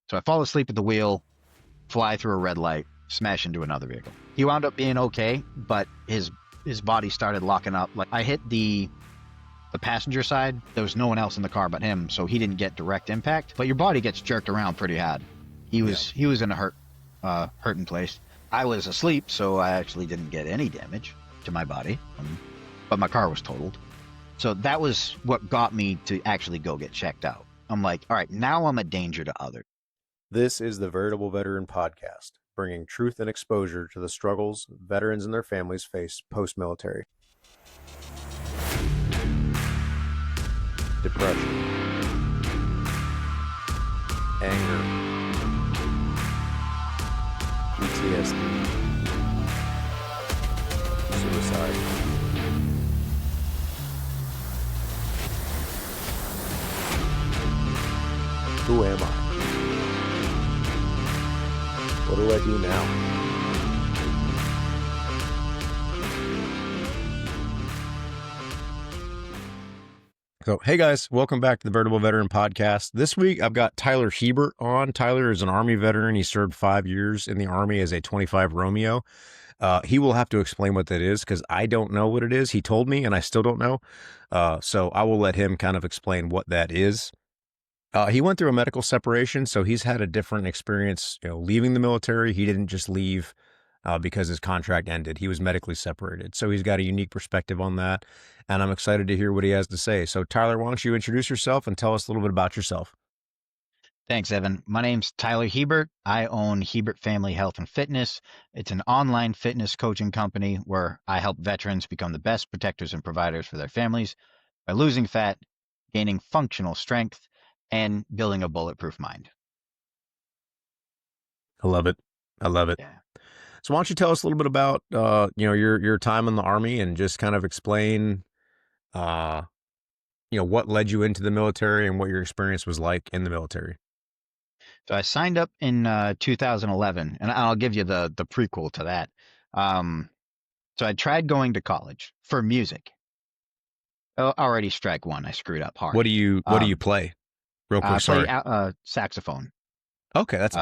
So I fall asleep at the wheel, fly through a red light, smash into another vehicle. He wound up being okay, but his body started locking up. Like I hit the passenger side. There was no one else in the car but him, so he didn't get direct impact. But your body gets jerked around pretty hard. He was in a hurting place. I was asleep, so I actually didn't get any damage to my body, but my car was totaled. So that was what got me to actually go get checked out. I'm like, all right, now I'm a danger to others. This is the Veritable Veteran podcast, bringing truth and exposure to the struggles veterans and their families face post-military. Depression, anger, PTSD, suicide. Who am I? What do I do now? So, hey guys, welcome back to the Veritable Veteran podcast. This week, I've got Tyler Hebert on. Tyler is an Army veteran. He served 5 years in the Army as a 25 Romeo. He will have to explain what that is because I don't know what it is. He told me and I still don't know. So I will let him kind of explain what that is. He went through a medical separation, so he's had a different experience, leaving the military. He didn't just leave because his contract ended. He was medically separated. So he's got a unique perspective on that, and I'm excited to hear what he has to say. So Tyler, why don't you introduce yourself and tell us a little bit about yourself? Thanks, Evan. My name's Tyler Hebert. I own Hebert Family Health and Fitness. It's an online fitness coaching company where I help veterans become the best protectors and providers for their families by losing fat, gaining functional strength, and building a bulletproof mind. I love it. I love it. Yeah. So why don't you tell us a little bit about your time in the Army and just kind of explain what led you into the military and what your experience was like in the military. So I signed up in 2011, and I'll give you the prequel to that. So I tried going to college for music. Already strike one. I screwed up hard. What do you play? Real quick, sorry. I play saxophone. Okay, that's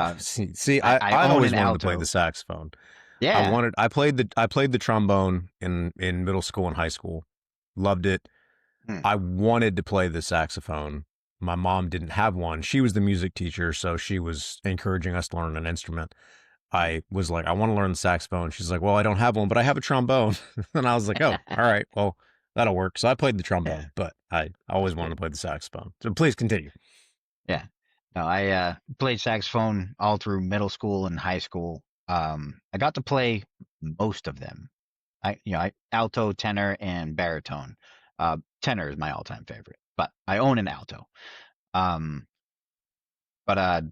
see. I own always an wanted to play alto. the saxophone. Yeah. I played the trombone in middle school and high school. Loved it. I wanted to play the saxophone. My mom didn't have one. She was the music teacher, so she was encouraging us to learn an instrument. I was like, I want to learn the saxophone. She's like, well, I don't have one, but I have a trombone. And I was like, oh, all right, well, that'll work. So I played the trombone, Yeah. but I always wanted to play the saxophone. So please continue. Yeah. No, I played saxophone all through middle school and high school. I got to play most of them. I alto, tenor, and baritone. Tenor is my all-time favorite, but I own an alto. Um, but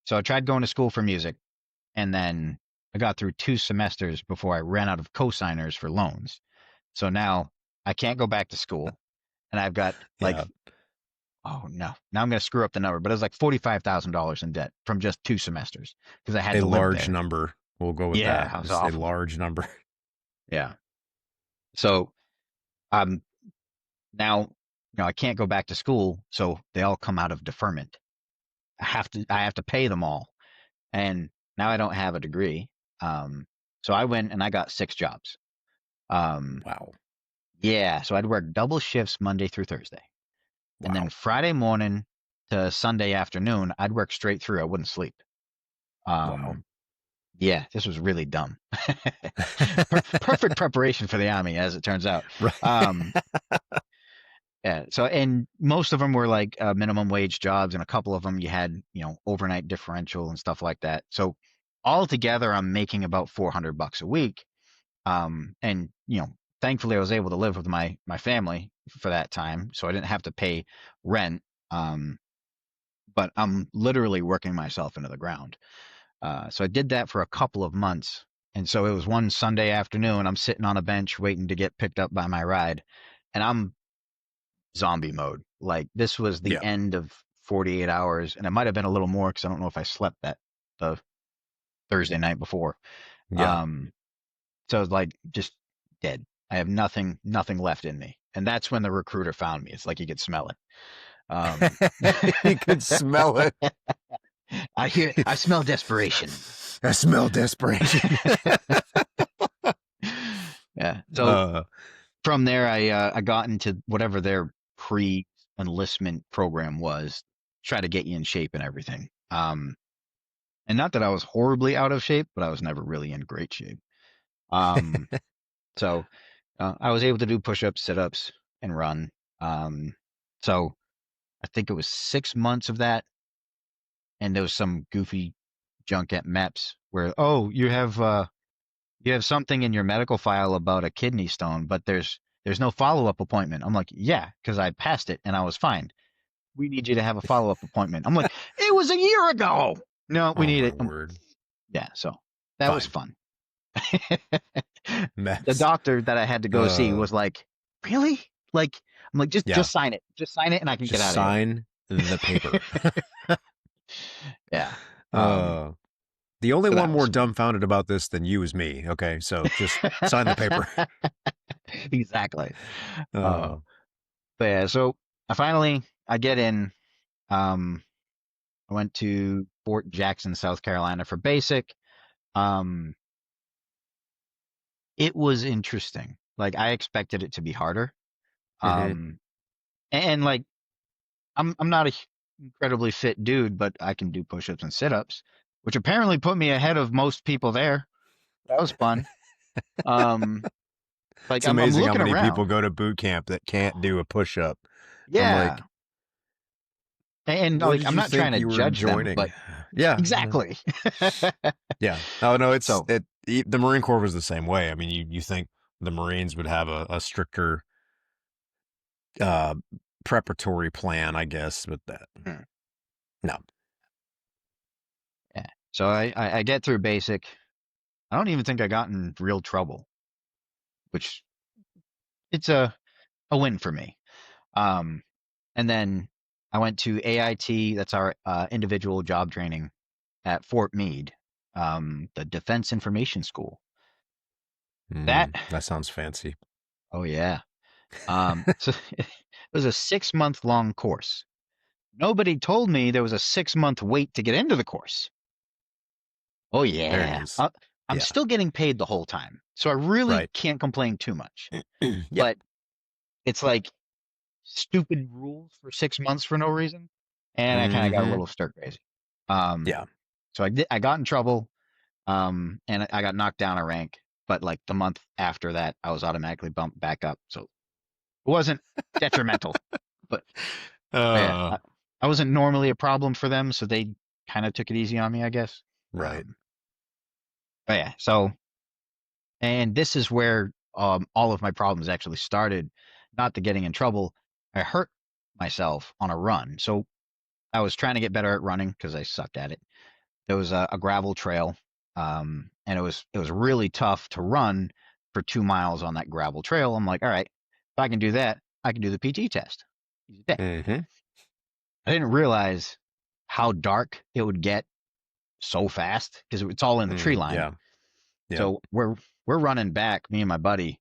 so I tried going to school for music, and then I got through 2 semesters before I ran out of co-signers for loans. So now I can't go back to school, and I've got Yeah. oh no, now I'm going to screw up the number, but it was like $45,000 in debt from just 2 semesters because I had A to live large there. number. We'll go with Yeah, that. that was It's a awful. large number. Yeah. So um now I can't go back to school, so they all come out of deferment. I have to pay them all, and now I don't have a degree. So I went and I got 6 jobs. Um, Wow. yeah, so I'd work double shifts Monday through Thursday, and then Wow. Friday morning to Sunday afternoon, I'd work straight through. I wouldn't sleep. Wow. Yeah, this was really dumb. Perfect preparation for the army, as it turns out. Right. Um, Yeah. So, and most of them were like minimum wage jobs, and a couple of them you had, overnight differential and stuff like that. So, all together, I'm making about $400 a week. And thankfully, I was able to live with my family for that time, so I didn't have to pay rent. But I'm literally working myself into the ground. So I did that for a couple of months, and so it was one Sunday afternoon. I'm sitting on a bench waiting to get picked up by my ride, and I'm zombie mode. Like this was the Yeah. end of 48 hours, and it might have been a little more because I don't know if I slept the Thursday night before. Yeah. So I was like just dead. I have nothing left in me, and that's when the recruiter found me. It's like you could smell it. You could smell it. I smell desperation. I smell desperation. Yeah. So uh, from there, I got into whatever their pre-enlistment program was, try to get you in shape and everything. And not that I was horribly out of shape, but I was never really in great shape. Um, so I was able to do push-ups, sit-ups, and run. Um, so I think it was 6 months of that, and there was some goofy junk at MEPS where, oh, you have something in your medical file about a kidney stone, but there's no follow-up appointment. I'm like, yeah, because I passed it and I was fine. We need you to have a follow-up appointment. I'm like, it was a year ago. No, we oh need my it. word. Yeah, so that was Fine. fun. The Mess. doctor that I had to go see Uh, was like, really? Like, I'm like, yeah. just sign it. Just sign it and I can get Just out of here. sign the paper. Yeah. Um, uh, the only so one that more was fun. dumbfounded about this than you is me. Okay, so just sign the paper. Exactly. Uh, Uh, but yeah, so I get in. Um, I went to Fort Jackson, South Carolina for basic. Um, it was interesting. Like I expected it to be harder. hmm Um, and like I'm not a incredibly fit dude, but I can do push-ups and sit-ups, which apparently put me ahead of most people there. That was fun. Um, like It's I'm amazing how looking many people around. go to boot camp that can't do a push up. I'm like, Yeah. And what like did I'm you not trying think to you were judge them, joining? but Yeah, exactly. yeah. Oh no, So, the Marine Corps was the same way. I mean, you think the Marines would have a stricter uh, preparatory plan, I guess, but that hmm, no. yeah. So I get through basic. I don't even think I got in real trouble, which it's a win for me. Um, and then I went to AIT. That's our individual job training at Fort Meade, the Defense Information School. That, That sounds fancy. oh yeah. So it was a 6 month long course. Nobody told me there was a 6 month wait to get into the course. Oh There it yeah. is. I'm Yeah. still getting paid the whole time, so I really Right. can't complain too much. Yeah. But it's like stupid rules for 6 months for no reason, and I kind of got a hmm little stir crazy. Um, Yeah. so I got in trouble, and I got knocked down a rank. But like the month after that, I was automatically bumped back up, so it wasn't detrimental. But yeah, Uh, I wasn't normally a problem for them, so they kind of took it easy on me, I guess. right. But yeah, so and this is where all of my problems actually started. Not the getting in trouble. I hurt myself on a run. So I was trying to get better at running because I sucked at it. There was a gravel trail, and it was really tough to run for 2 miles on that gravel trail. I'm like, all right, if I can do that, I can do the PT test. Easy day. hmm I didn't realize how dark it would get so fast because it's all in the tree line. Yeah. Yeah. So we're running back, me and my buddy,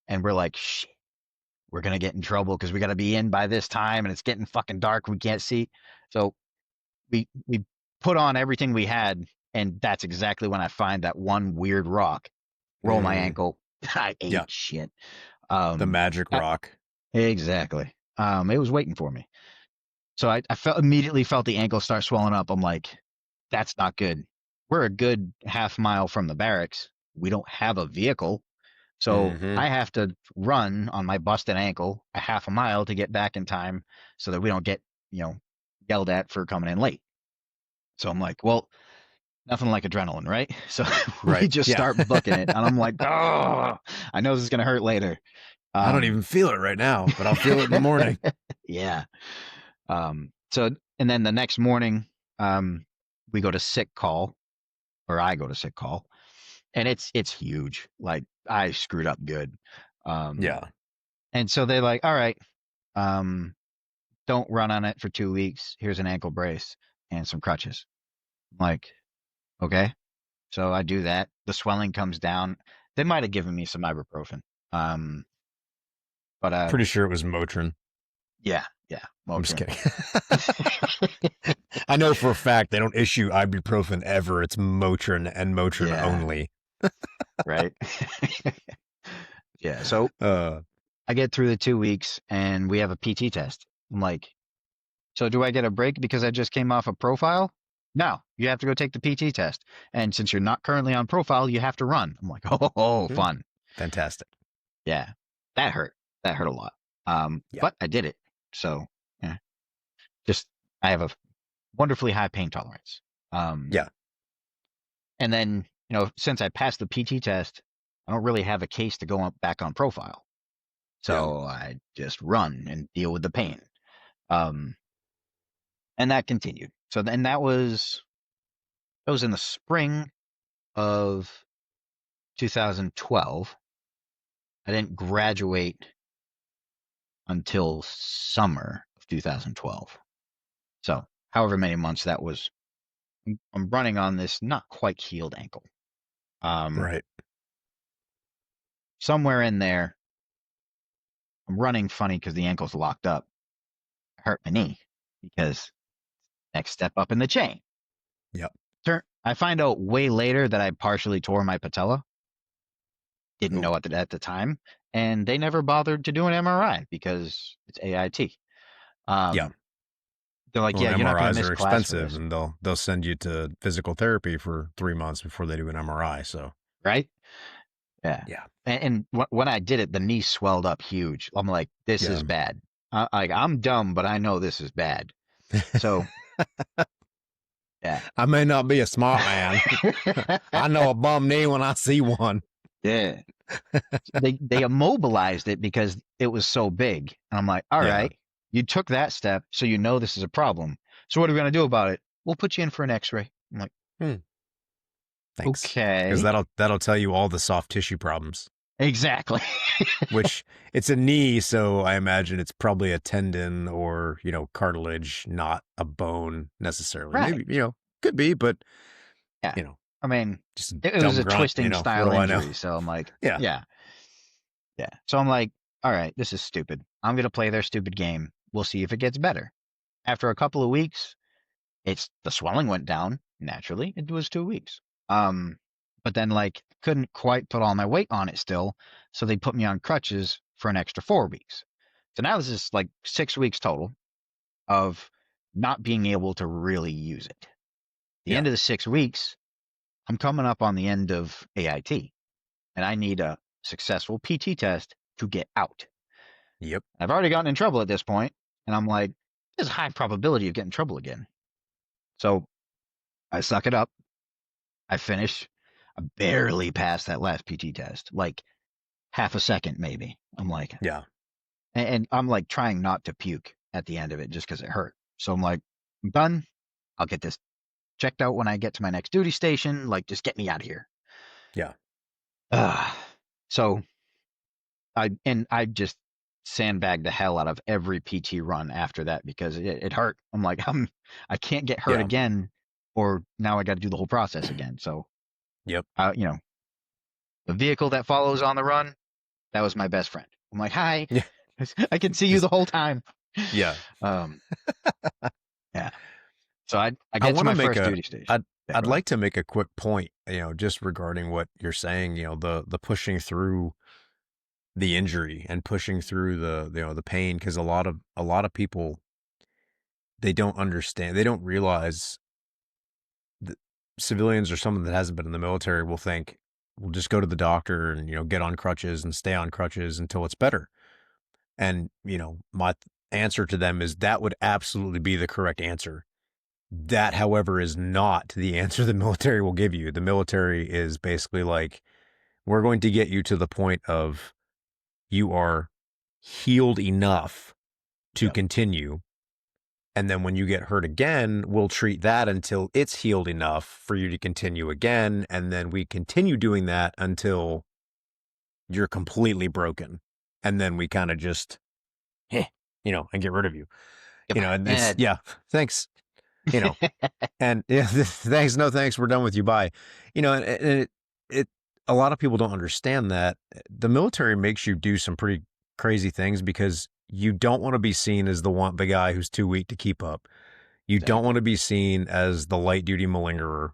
and we're like, shit, we're gonna get in trouble because we got to be in by this time, and it's getting fucking dark. We can't see. So we put on everything we had, and that's exactly when I find that one weird rock, roll my Mm, ankle. I yeah. ate shit. The Um, magic I- rock. exactly. It was waiting for me. So I felt immediately felt the ankle start swelling up. I'm like, that's not good. We're a good half mile from the barracks. We don't have a vehicle. So hmm I have to run on my busted ankle a half a mile to get back in time so that we don't get, you know, yelled at for coming in late. So I'm like, well, nothing like adrenaline, right? So we Right. just Yeah. start booking it. And I'm like, oh, I know this is going to hurt later. I don't Um, even feel it right now, but I'll feel it in the morning. yeah. So, and then the next morning, we go to sick call, or I go to sick call, and it's huge. Like I screwed up good. Um, Yeah. and so they're like, all right, um, don't run on it for 2 weeks. Here's an ankle brace and some crutches. I'm like, okay. So I do that. The swelling comes down. They might have given me some ibuprofen. Um, but Pretty sure it was Motrin. yeah, yeah, I'm just Motrin. kidding. I know for a fact they don't issue ibuprofen ever. It's Motrin and Motrin Yeah, only. right. Yeah, so Uh, I get through the 2 weeks and we have a PT test. I'm like, so do I get a break because I just came off a profile? No, you have to go take the PT test. And since you're not currently on profile, you have to run. I'm like, oh, hmm, fun. fantastic. Yeah, that hurt. That hurt a lot. Yeah. But I did it. So, yeah, just I have a wonderfully high pain tolerance. Um, Yeah. and then, since I passed the PT test, I don't really have a case to go back on profile. Yeah. So I just run and deal with the pain. Um, and that continued. So then that was in the spring of 2012. I didn't graduate until summer of 2012. So however many months that was, I'm running on this not quite healed ankle. Um, Right. somewhere in there, I'm running funny because the ankle's locked up. I hurt my knee because next step up in the chain. Yep. I find out way later that I partially tore my patella. Didn't Oh, know at the time, and they never bothered to do an MRI because it's AIT. yeah. Um, they're like, Well, yeah, and you're not going to MRIs miss are class for expensive, this, and they'll send you to physical therapy for 3 months before they do an MRI. So right? Yeah. yeah. And when I did it, the knee swelled up huge. I'm like, this Yeah. is bad. I'm dumb, but I know this is bad. So yeah, I may not be a smart man. I know a bum knee when I see one. yeah. They immobilized it because it was so big, and I'm like, all Yeah. right, you took that step, so you know this is a problem. So what are we gonna do about it? We'll put you in for an X-ray. I'm like, Hmm. Thanks. Because okay, that'll tell you all the soft tissue problems. exactly. Which it's a knee, so I imagine it's probably a tendon or, cartilage, not a bone necessarily. Right. Maybe, could be, but Yeah. you know, I mean, just a it was dumb a grunt, twisting what style do I know? injury, so I'm like, Yeah. yeah, yeah. So I'm like, all right, this is stupid. I'm gonna play their stupid game. We'll see if it gets better. After a couple of weeks, the swelling went down naturally. It was 2 weeks. Um, but then like couldn't quite put all my weight on it still, so they put me on crutches for an extra 4 weeks. So now this is like 6 weeks total of not being able to really use it. The Yeah. end of the 6 weeks, I'm coming up on the end of AIT, and I need a successful PT test to get out. Yep. I've already gotten in trouble at this point, and I'm like, there's a high probability of getting in trouble again. So I suck it up. I finish. I barely passed that last PT test, like half a second maybe. I'm like, Yeah. and I'm like trying not to puke at the end of it just because it hurt. So I'm like, I'm done. I'll get this checked out when I get to my next duty station. Like, just get me out of here. Yeah. Uh, so I just sandbagged the hell out of every PT run after that because it hurt. I'm like, I can't get hurt Yeah. again, or now I got to do the whole process again. So, Yep. you know, the vehicle that follows on the run, that was my best friend. I'm like, hi, Yeah. I can see you the Just whole time. yeah. Um, yeah. So I I get to want to my make first a duty station. I'd Yeah, I'd go ahead. like to make a quick point, just regarding what you're saying, the pushing through the injury and pushing through the pain, because a lot of people, they don't understand, they don't realize that civilians or someone that hasn't been in the military will think, we'll just go to the doctor and get on crutches and stay on crutches until it's better. And my answer to them is that would absolutely be the correct answer. That, however, is not the answer the military will give you. The military is basically like, we're going to get you to the point of you are healed enough to Yep. continue. And then when you get hurt again, we'll treat that until it's healed enough for you to continue again. And then we continue doing that until you're completely broken. And then we kind of just, eh, and get rid of you. Yep. And it's, And yeah, thanks, you know, and yeah, thanks, no thanks, we're done with you, bye. And it a lot of people don't understand that the military makes you do some pretty crazy things because you don't want to be seen as the guy who's too weak to keep up. You don't want Exactly. to be seen as the light duty malingerer.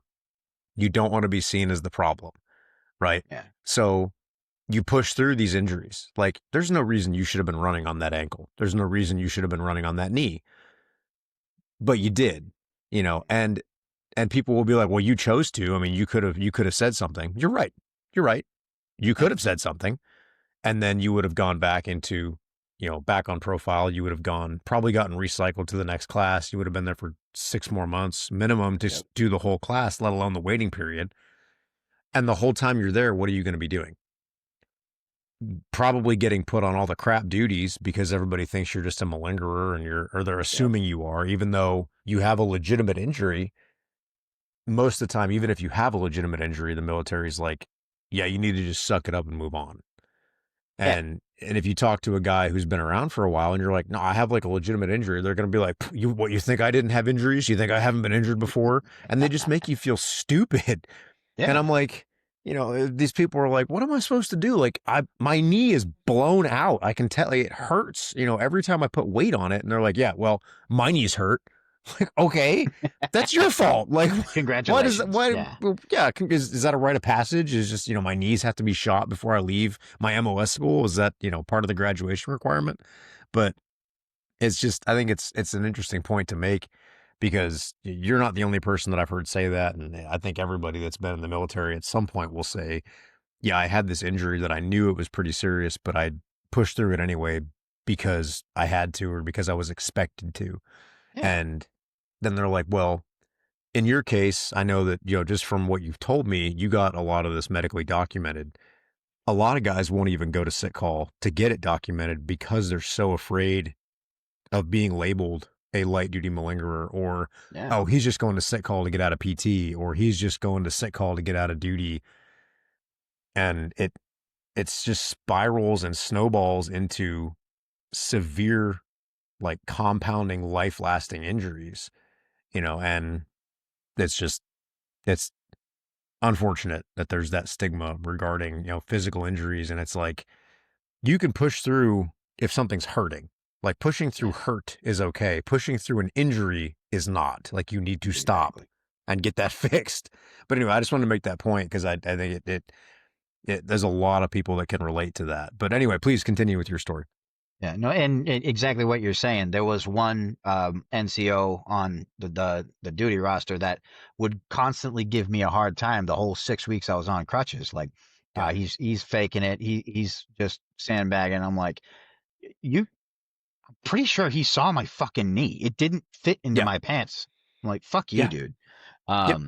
You don't want to be seen as the problem, right? Yeah. So you push through these injuries. Like, there's no reason you should have been running on that ankle. There's no reason you should have been running on that knee, but you did, and people will be like, well, you chose to. I mean, you could have said something. You're right. You're right. You Yeah. could have said something, and then you would have gone back into, back on profile. You would have probably gotten recycled to the next class. You would have been there for 6 more months minimum to Yep. do the whole class, let alone the waiting period. And the whole time you're there, what are you going to be doing? Probably getting put on all the crap duties because everybody thinks you're just a malingerer or they're Yep. assuming you are, even though you have a legitimate injury. Most of the time, even if you have a legitimate injury, the military's like, yeah, you need to just suck it up and move on. Yeah. And if you talk to a guy who's been around for a while and you're like, no, I have like a legitimate injury, they're going to be like, you think I didn't have injuries? You think I haven't been injured before? And they just make you feel stupid. And Yeah. I'm like, these people are like, what am I supposed to do? Like, my knee is blown out. I can tell it hurts, every time I put weight on it. And they're like, yeah, well, my knees hurt. Like, okay, that's your fault. Like, why does that, Congratulations. why, Yeah. well, yeah, is that a rite of passage? Is just, my knees have to be shot before I leave my MOS school? Is that, part of the graduation requirement? But it's just, I think it's an interesting point to make because you're not the only person that I've heard say that. And I think everybody that's been in the military at some point will say, yeah, I had this injury that I knew it was pretty serious, but I pushed through it anyway because I had to or because I was expected to. Yeah. And then they're like, well, in your case, I know that, just from what you've told me, you got a lot of this medically documented. A lot of guys won't even go to sick call to get it documented because they're so afraid of being labeled a light duty malingerer or, Yeah. oh, he's just going to sick call to get out of PT or he's just going to sick call to get out of duty. And it's just spirals and snowballs into severe, like compounding life lasting injuries, and it's it's unfortunate that there's that stigma regarding, physical injuries. And it's like, you can push through if something's hurting. Like pushing through Yeah. hurt is okay. Pushing through an injury is not. Like you need to stop Exactly. and get that fixed. But anyway, I just wanted to make that point because I think there's a lot of people that can relate to that. But anyway, please continue with your story. Yeah, no, and exactly what you're saying. There was one NCO on the duty roster that would constantly give me a hard time the whole 6 weeks I was on crutches. Like, Yeah. he's faking it. He's just sandbagging. I'm like, you pretty sure he saw my fucking knee. It didn't fit into Yeah. my pants. I'm like, fuck you, Yeah. dude. Yep.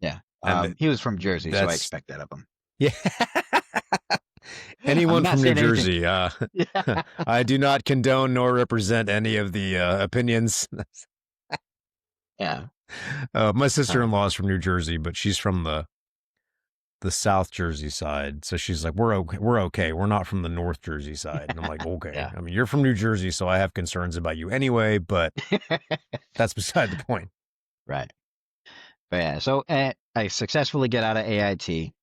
Yeah. And He was from Jersey, so I that's, expect that of him. yeah. I'm Anyone not from New saying anything. Jersey, Yeah. I do not condone nor represent any of the opinions. Yeah. My Uh, sister-in-law is from New Jersey, but she's from the South Jersey side. So she's like, we're okay. We're okay. We're not from the North Jersey side. And I'm like, okay. yeah. I mean, you're from New Jersey, so I have concerns about you anyway, but that's beside the point. Right. But yeah, so I successfully get out of AIT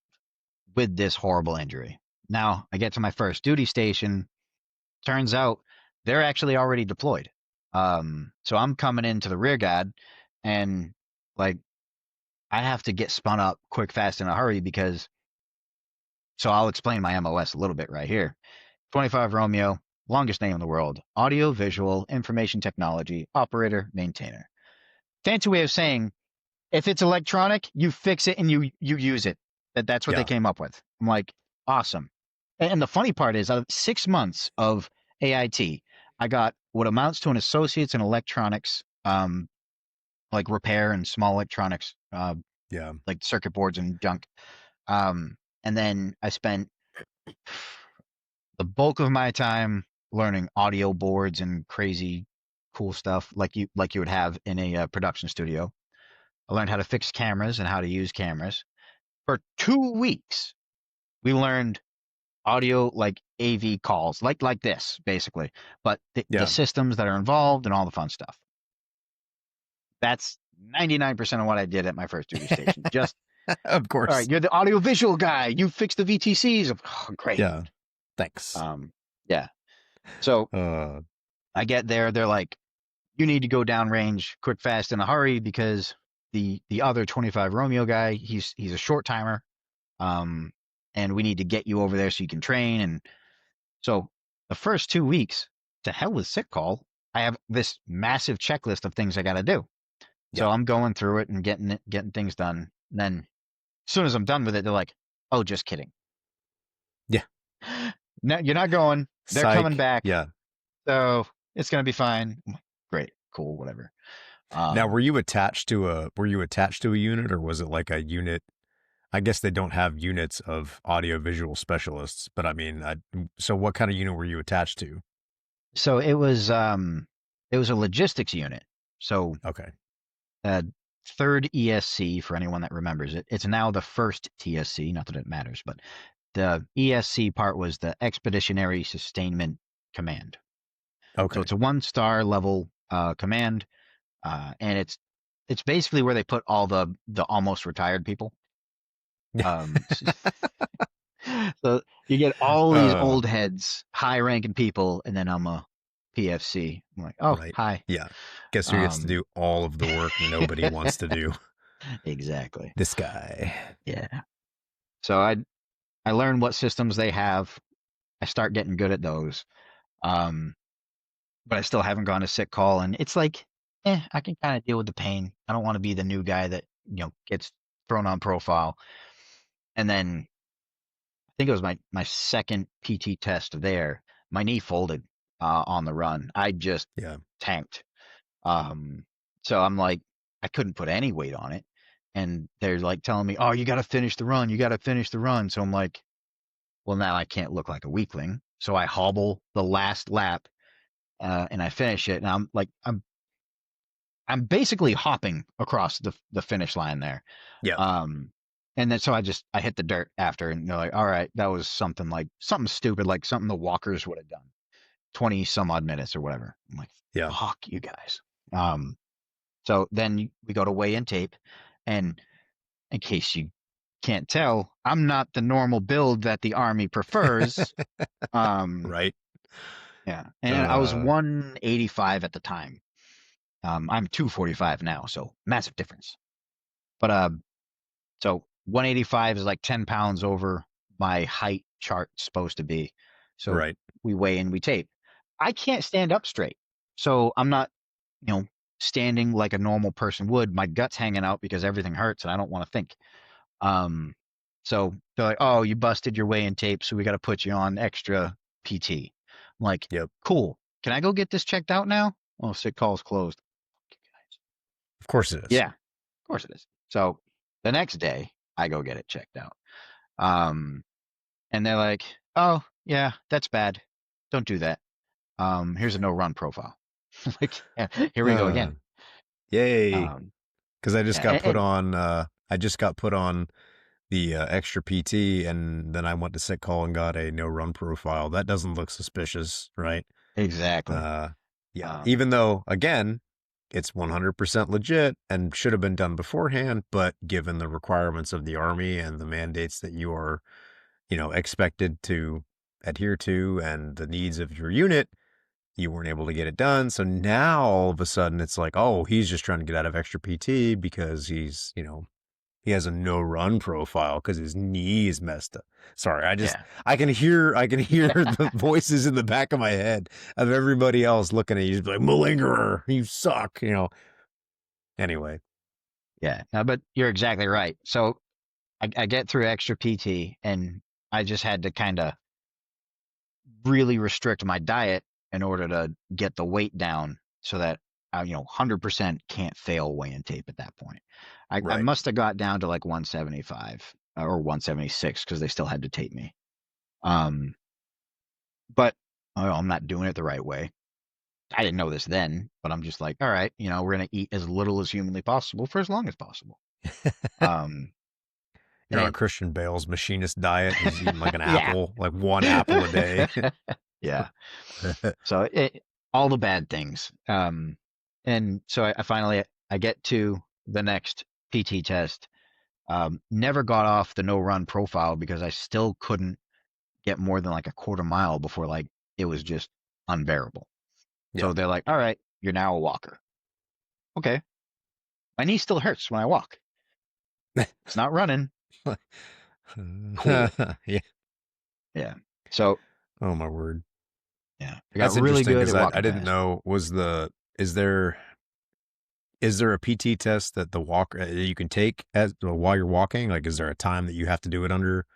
with this horrible injury. Now I get to my first duty station. Turns out they're actually already deployed. So I'm coming into the rear guard, and like I have to get spun up quick, fast, in a hurry because. So I'll explain my MOS a little bit right here. 25 Romeo, longest name in the world. Audio, visual, information technology, operator, maintainer. Fancy way of saying if it's electronic, you fix it and you use it. That's what they Yeah. came up with. I'm like, awesome. And the funny part is, out of 6 months of AIT, I got what amounts to an associate's in electronics, like repair and small electronics, Yeah. like circuit boards and junk. And then I spent the bulk of my time learning audio boards and crazy cool stuff like you would have in a production studio. I learned how to fix cameras and how to use cameras. For 2 weeks, we learned audio like AV calls, like this, basically, but the Yeah. systems that are involved and all the fun stuff. That's 99% of what I did at my first duty station. Just, Of all course. right, you're the audiovisual guy. You fix the VTCs. Oh, great. Yeah. Thanks. Yeah. So Uh, I get there. They're like, you need to go downrange quick, fast, in a hurry because the other 25 Romeo guy, he's a short timer, um, and we need to get you over there so you can train. And so the first 2 weeks, to hell with sick call. I have this massive checklist of things I got to do. Yeah. So I'm going through it and getting things done. And then as soon as I'm done with it, they're like, "Oh, just kidding. Yeah. No, you're not going. They're coming Psych. back, Yeah. so it's gonna be fine." I'm like, great, cool, whatever. Now, Um, were you attached to a unit, or was it like a unit? I guess they don't have units of audiovisual specialists, but I mean, so what kind of unit were you attached to? so it was a logistics unit. So Okay. uh, third ESC for anyone that remembers it. It's now the first TSC. Not that it matters, but the ESC part was the Expeditionary Sustainment Command. So Okay. it's a 1-star level command, and it's basically where they put all the almost retired people. Um, so you get all these uh, old heads, high ranking people, and then I'm a PFC. I'm like, oh, right. hi. Yeah. Guess who gets to Um, do all of the work nobody wants to do? exactly. This guy. Yeah. So I learn what systems they have. I start getting good at those. Um, but I still haven't gone to sick call, and it's like, I can kind of deal with the pain. I don't want to be the new guy that gets thrown on profile. And then I think it was my second PT test there. My knee folded on the run. I just Yeah. tanked. Um, so I'm like, I couldn't put any weight on it, and they're like telling me, "Oh, you got to finish the run. You got to finish the run." So I'm like, well, now I can't look like a weakling. So I hobble the last lap, and I finish it. And I'm like, I'm basically hopping across the finish line there. Yeah. Um, and then so I hit the dirt after, and they're like, all right, that was something stupid, like something the walkers would have done, 20 some odd minutes or whatever. I'm like, Yeah. fuck you guys. Um, so then we go to weigh in tape, and in case you can't tell, I'm not the normal build that the army prefers. Um, Right. yeah, and I was Uh, 185 at the time. I'm 245 now, so massive difference. But so 185 is like 10 pounds over my height chart supposed to be. So right. we weigh in, we tape. I can't stand up straight. So I'm not, you know, standing like a normal person would. My gut's hanging out because everything hurts and I don't want to think. Um, so they're like, "Oh, you busted your weigh in tape, so we got to put you on extra PT." I'm like, Yep. cool. Can I go get this checked out now? Oh, sick call's closed. Of course it is. Yeah, of course it is. So the next day, I go get it checked out. Um, and they're like, "Oh, yeah, that's bad. Don't do that. Here's a no run profile." Like, yeah, here we go Uh, again. yay. Um, Because I just yeah, got put on, the extra PT, and then I went to sick call and got a no run profile. That doesn't look suspicious, right? exactly. Uh, yeah. Um, Even though, again, it's 100% legit and should have been done beforehand, but given the requirements of the Army and the mandates that you are, expected to adhere to and the needs of your unit, you weren't able to get it done. So now all of a sudden it's like, oh, he's just trying to get out of extra PT because he has a no run profile because his knee is messed up. Sorry, yeah, I can hear the voices in the back of my head of everybody else looking at you, just like malingerer, you suck, Anyway, yeah. No, but you're exactly right. So I get through extra PT, and I just had to kind of really restrict my diet in order to get the weight down so that I, 100% can't fail weigh and tape at that point. I right. must have got down to like 175 or 176 because they still had to tape me. Um, but I'm not doing it the right way. I didn't know this then, but I'm just like, all right, we're gonna eat as little as humanly possible for as long as possible. Um, You're on and Christian Bale's machinist diet. He's eating like an yeah, apple, like one apple a day. yeah. So all the bad things. And so I finally I get to the next PT test. Never got off the no run profile because I still couldn't get more than like a quarter mile before like it was just unbearable. So Yeah. they're like, all right, you're now a walker. Okay. My knee still hurts when I walk. It's not running. Cool. Yeah. Yeah. So Oh my word. yeah, I got That's really interesting good because at I walking didn't fast. know is there a PT test that the walk you can take as while you're walking? Like, is there a time that you have to do it under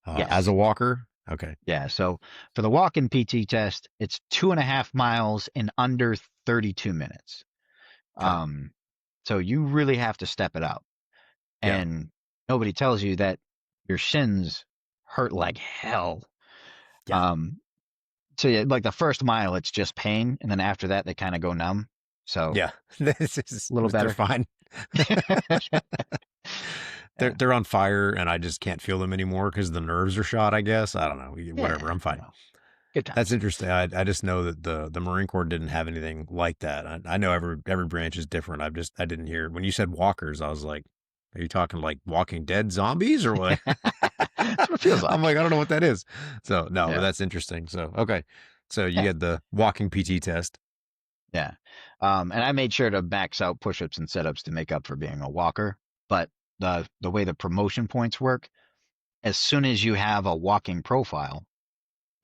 as a Yes. walker? Okay. Yeah. So for the walk-in PT test, it's 2.5 miles in under 32 minutes. Okay. Um, so you really have to step it up. Yeah. And nobody tells you that your shins hurt like hell. Yeah. Um, so yeah, like the first mile, it's just pain, and then after that, they kind of go numb. So Yeah. This is a little they're better. fine. Yeah. They're on fire and I just can't feel them anymore because the nerves are shot, I guess. I don't know. Whatever. Yeah. I'm fine. Good That's times. interesting. I just know that the Marine Corps didn't have anything like that. I know every branch is different. I didn't hear when you said walkers. I was like, are you talking like Walking Dead zombies or what? That's what it feels I'm like. like, I don't know what that is. So no, but Yeah. that's interesting. So okay, so you Yeah. had the walking PT test. Yeah. And I made sure to max out push-ups and sit-ups to make up for being a walker. But the way the promotion points work, as soon as you have a walking profile,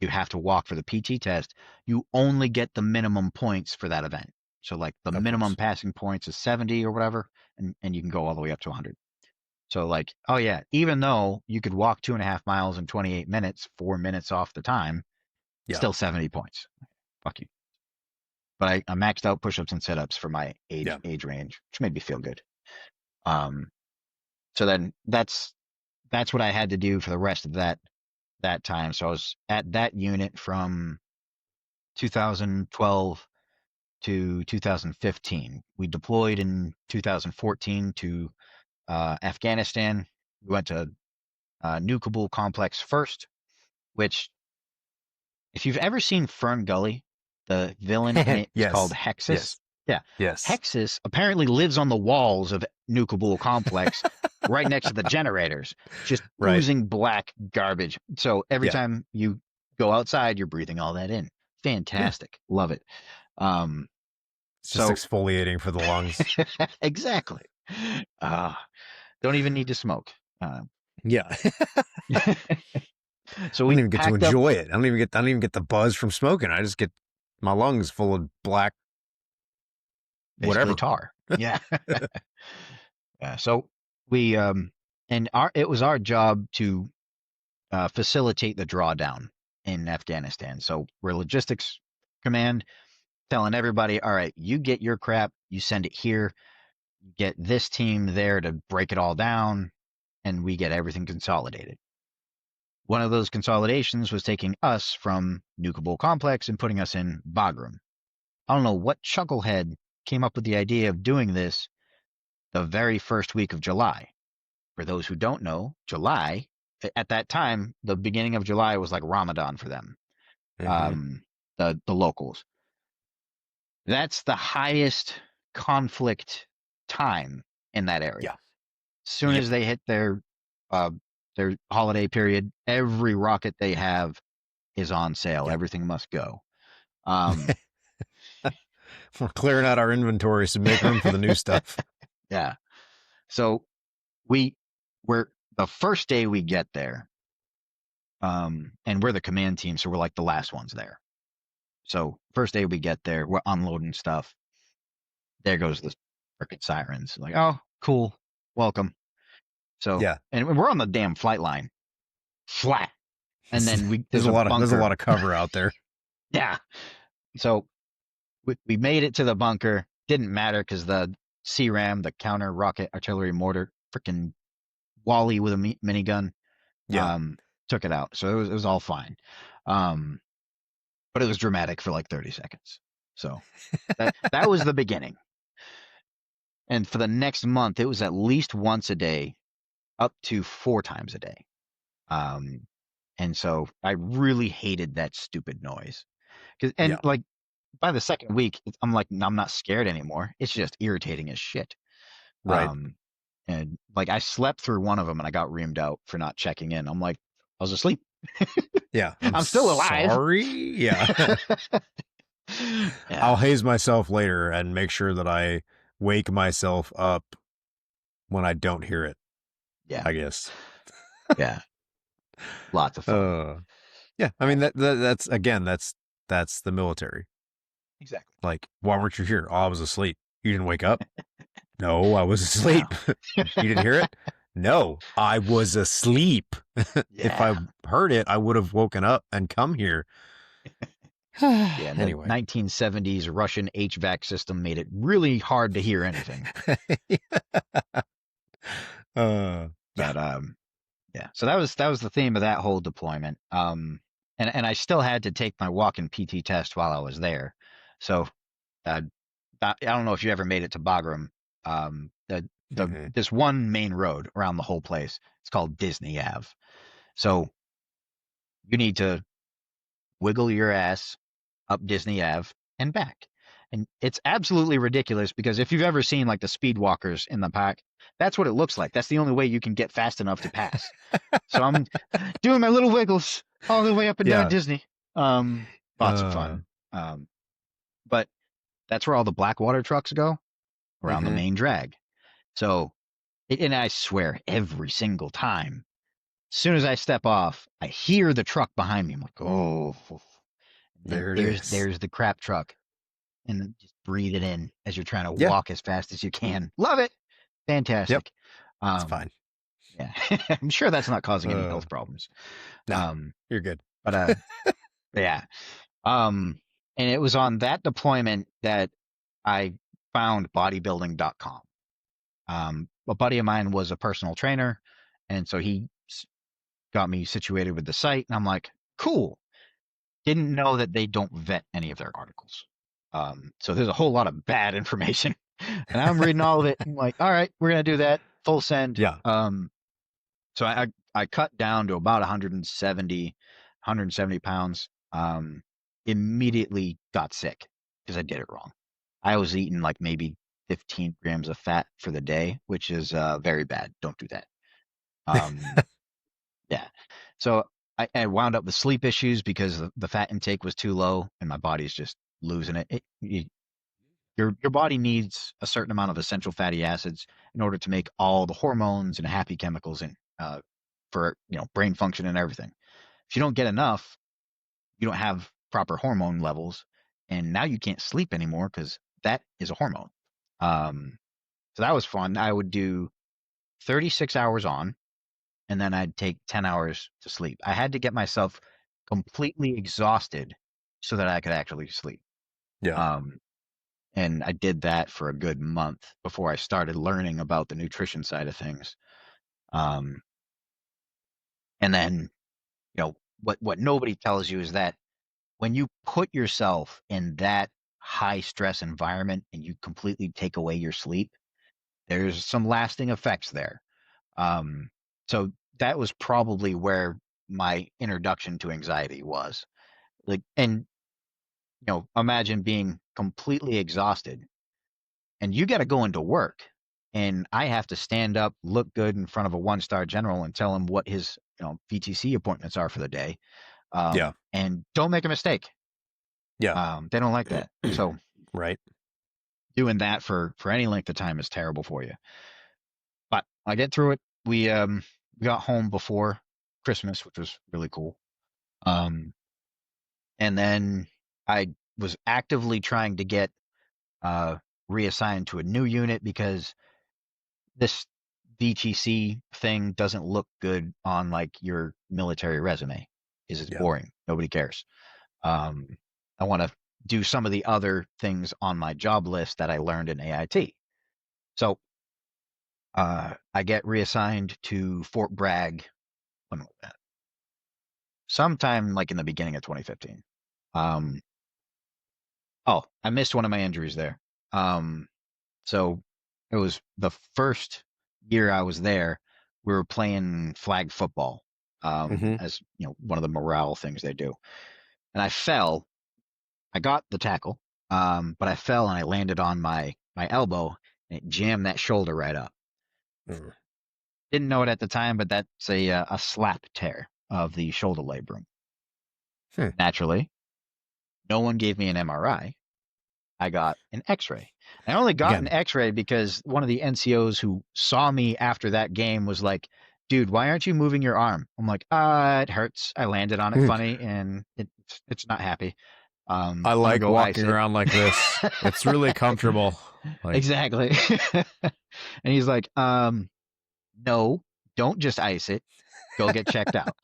you have to walk for the PT test. You only get the minimum points for that event. So like the Of minimum course. passing points is 70 or whatever, and you can go all the way up to 100. So like, oh yeah, even though you could walk 2.5 miles in 28 minutes, 4 minutes off the time, Yeah. still 70 points. Fuck you. But I maxed out push-ups and sit-ups for my age Yeah. age range, which made me feel good. Um, so then that's what I had to do for the rest of that time. So I was at that unit from 2012 to 2015. We deployed in 2014 to Afghanistan. We went to New Kabul complex first, which if you've ever seen Fern Gully, the villain in it is called Yes. Hexus. Yes. Yeah. Yes. Hexus apparently lives on the walls of New Kabul complex right next to the generators, just Right. oozing black garbage. So every Yeah. time you go outside, you're breathing all that in. Yeah. Fantastic. Love it. Um, It's just so exfoliating for the lungs. exactly. Uh, don't even need to smoke. Uh, Yeah. so I don't we even get to packed up enjoy it. I don't even get the buzz from smoking. I just get my lungs full of black basically whatever. tar. Yeah. Yeah. So we and our it was our job to facilitate the drawdown in Afghanistan. So we're logistics command telling everybody, all right, you get your crap, you send it here, get this team there to break it all down, and we get everything consolidated. One of those consolidations was taking us from New Kabul complex and putting us in Bagram. I don't know what chucklehead came up with the idea of doing this the very first week of July. For those who don't know, July, at that time, the beginning of July was like Ramadan for them, Hmm. um, the locals. That's the highest conflict time in that Yeah. area. Soon Yep. as they hit uh, their holiday period, every rocket they have is on sale. Yep. Everything must go. Um, We're clearing out our inventories to make room for the new stuff. yeah. So we we're the first day we get there, and we're the command team, so we're like the last ones there. So first day we get there, we're unloading stuff. There goes the freaking sirens. Like, oh, cool, welcome. So, Yeah. and we're on the damn flight line, flat, and then There's there's a a there's a lot bunker. of cover out there. Yeah. So we made it to the bunker. Didn't matter because the CRAM, the counter rocket artillery mortar, freaking Wally with a minigun, Yeah. um, took it out. So it was all fine. Um, but it was dramatic for like 30 seconds. So that was the beginning. And for the next month, it was at least once a day, up to 4 times a day. Um, and so I really hated that stupid noise. And Yeah. like by the second week, I'm like, I'm not scared anymore. It's just irritating as shit. Right. Um, and like I slept through one of them and I got reamed out for not checking in. I'm like, I was asleep. Yeah. I'm I'm still alive. sorry. Yeah. I'll Yeah, haze myself later and make sure that I wake myself up when I don't hear it, yeah, I guess. yeah. Lots of fun. Uh, yeah, I Yeah, mean that's again, that's the military. exactly. Like, why weren't you here? Oh, I was asleep. You didn't wake up? No, I was No. asleep. You didn't hear it? No, I was asleep. If I Yeah. heard it, I would have woken up and come here. Yeah, and the Anyway. 1970s Russian HVAC system made it really hard to hear anything. Yeah. But yeah. So that was the theme of that whole deployment. And I still had to take my walk-in PT test while I was there. So uh, I don't know if you ever made it to Bagram. The Mm-mm. this one main road around the whole place. It's called Disney Ave. So you need to wiggle your ass up Disney Ave and back. And it's absolutely ridiculous because if you've ever seen like the speed walkers in the park, that's what it looks like. That's the only way you can get fast enough to pass. So I'm doing my little wiggles all the way up and down Yeah. Disney. Um, Lots of Uh, fun. But that's where all the Blackwater trucks go around the mm-hmm. main drag. So, and I swear every single time, as soon as I step off, I hear the truck behind me. I'm like, oh, and There it there's is. there's the crap truck, and then just breathe it in as you're trying to Yeah. walk as fast as you can. Love it, Yep. fantastic. It's Um, fine. yeah, I'm sure that's not causing any Uh, health problems. nah, Um, you're good. but yeah. Um, and it was on that deployment that I found bodybuilding.com. A buddy of mine was a personal trainer, and so he got me situated with the site, and I'm like, cool. Didn't know that they don't vet any of their articles. So there's a whole lot of bad information, and I'm reading all of it. I'm like, all right, we're gonna do that full send. Yeah. So I cut down to about 170 pounds. Immediately got sick because I did it wrong. I was eating like maybe 15 grams of fat for the day, which is very bad. Don't do that. Um, yeah. So I wound up with sleep issues because the fat intake was too low, and my body's just losing it. Your body needs a certain amount of essential fatty acids in order to make all the hormones and happy chemicals and for brain function and everything. If you don't get enough, you don't have proper hormone levels, and now you can't sleep anymore because that is a hormone. Um, so that was fun. I would do 36 hours on, and then I'd take 10 hours to sleep. I had to get myself completely exhausted so that I could actually sleep. Yeah. Um, and I did that for a good month before I started learning about the nutrition side of things. Um, and then, what nobody tells you is that when you put yourself in that high stress environment and you completely take away your sleep, there's some lasting effects there. Um, so that was probably where my introduction to anxiety was. Like, and imagine being completely exhausted and you got to go into work, and I have to stand up, look good in front of a one-star general, and tell him what his VTC appointments are for the day. Yeah. And don't make a mistake. Yeah. They don't like that. So Right. doing that for any length of time is terrible for you. But I get through it. We got home before Christmas, which was really cool. Um, and then I was actively trying to get uh, reassigned to a new unit because this VTC thing doesn't look good on like your military resume. Is it's Yeah. boring. Nobody cares. Um, I want to do some of the other things on my job list that I learned in AIT. So I get reassigned to Fort Bragg. When was that? Sometime like in the beginning of 2015. Um, oh, I missed one of my injuries there. Um, so it was the first year I was there. We were playing flag football, Mm-hmm. as one of the morale things they do. And I fell. I got the tackle, but I fell and I landed on my elbow and it jammed that shoulder right up. Mm. Didn't know it at the time, but that's a slap tear of the shoulder labrum. Hmm. Naturally, No one gave me an MRI. I got an X-ray. I only got an Again, X-ray because one of the NCOs who saw me after that game was like, "Dude, why aren't you moving your arm?" I'm like, it hurts. I landed on it funny, and it's not happy. I I'm gonna like go ice walking it." around like this. It's really comfortable. Like, Exactly. And he's like, no, don't just ice it. Go get checked out.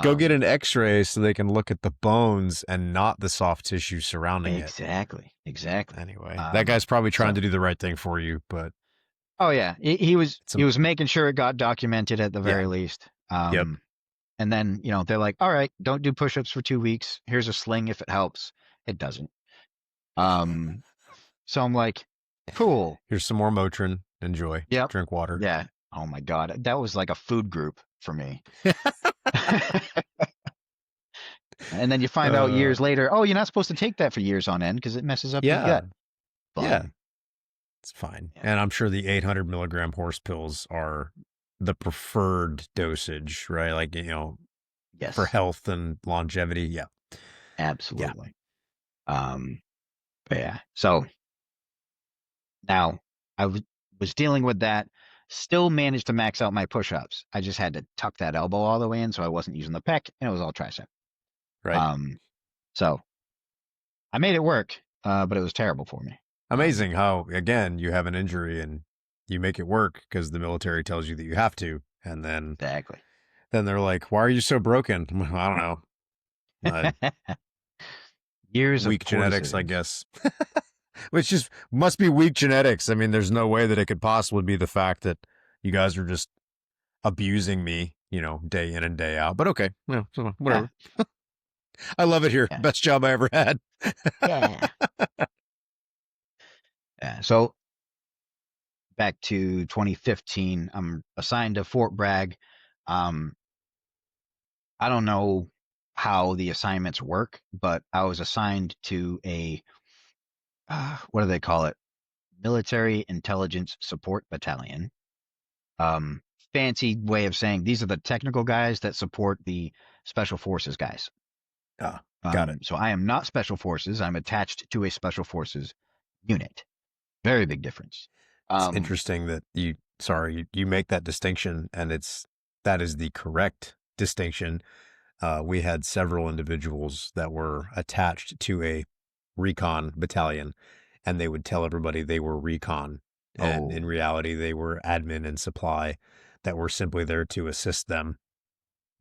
go get Um, an X-ray so they can look at the bones and not the soft tissue surrounding it. exactly, exactly. Anyway, that guy's probably trying So, to do the right thing for you, but oh yeah, he was it's he was making sure it got documented at the yeah, very least. yep. And then they're like, all right, don't do push-ups for 2 weeks. Here's a sling if it helps. It doesn't. Um, so I'm like, cool. Here's some more Motrin. Enjoy. Yep. Drink water. Yeah. Oh my God, that was like a food group for me. And then you find out uh, years later, oh, you're not supposed to take that for years on end because it messes up your yeah, gut. yeah, Fun. it's fine. Yeah. And I'm sure the 800 milligram horse pills are the preferred dosage, right? Like, for Yes, health and longevity. Yeah, yeah, absolutely. But yeah. So now I was dealing with that, still managed to max out my push-ups. I just had to tuck that elbow all the way in so I wasn't using the pec, and it was all tricep. right. Um, so I made it work, but it was terrible for me. Amazing how, again, you have an injury and you make it work because the military tells you that you have to. And Exactly. then they're like, why are you so broken? I'm like, I don't know. Years of Weak poor genetics, I decisions. guess. Which just must be weak genetics. I mean, there's no way that it could possibly be the fact that you guys are just abusing me, day in and day out. But okay, so Yeah, whatever. I love it here. yeah, Best job I ever had. yeah, yeah. So back to 2015, I'm assigned to Fort Bragg. Um, I don't know how the assignments work, but I was assigned to a what do they call it? Military Intelligence Support Battalion. Um, Fancy way of saying these are the technical guys that support the special forces guys. Ah, got it. So I am not special forces. I'm attached to a special forces unit. Very big difference. It's Um, interesting that you make that distinction, and that is the correct distinction. We had several individuals that were attached to a recon battalion, and they would tell everybody they were recon. And in oh, reality, they were admin and supply that were simply there to assist them.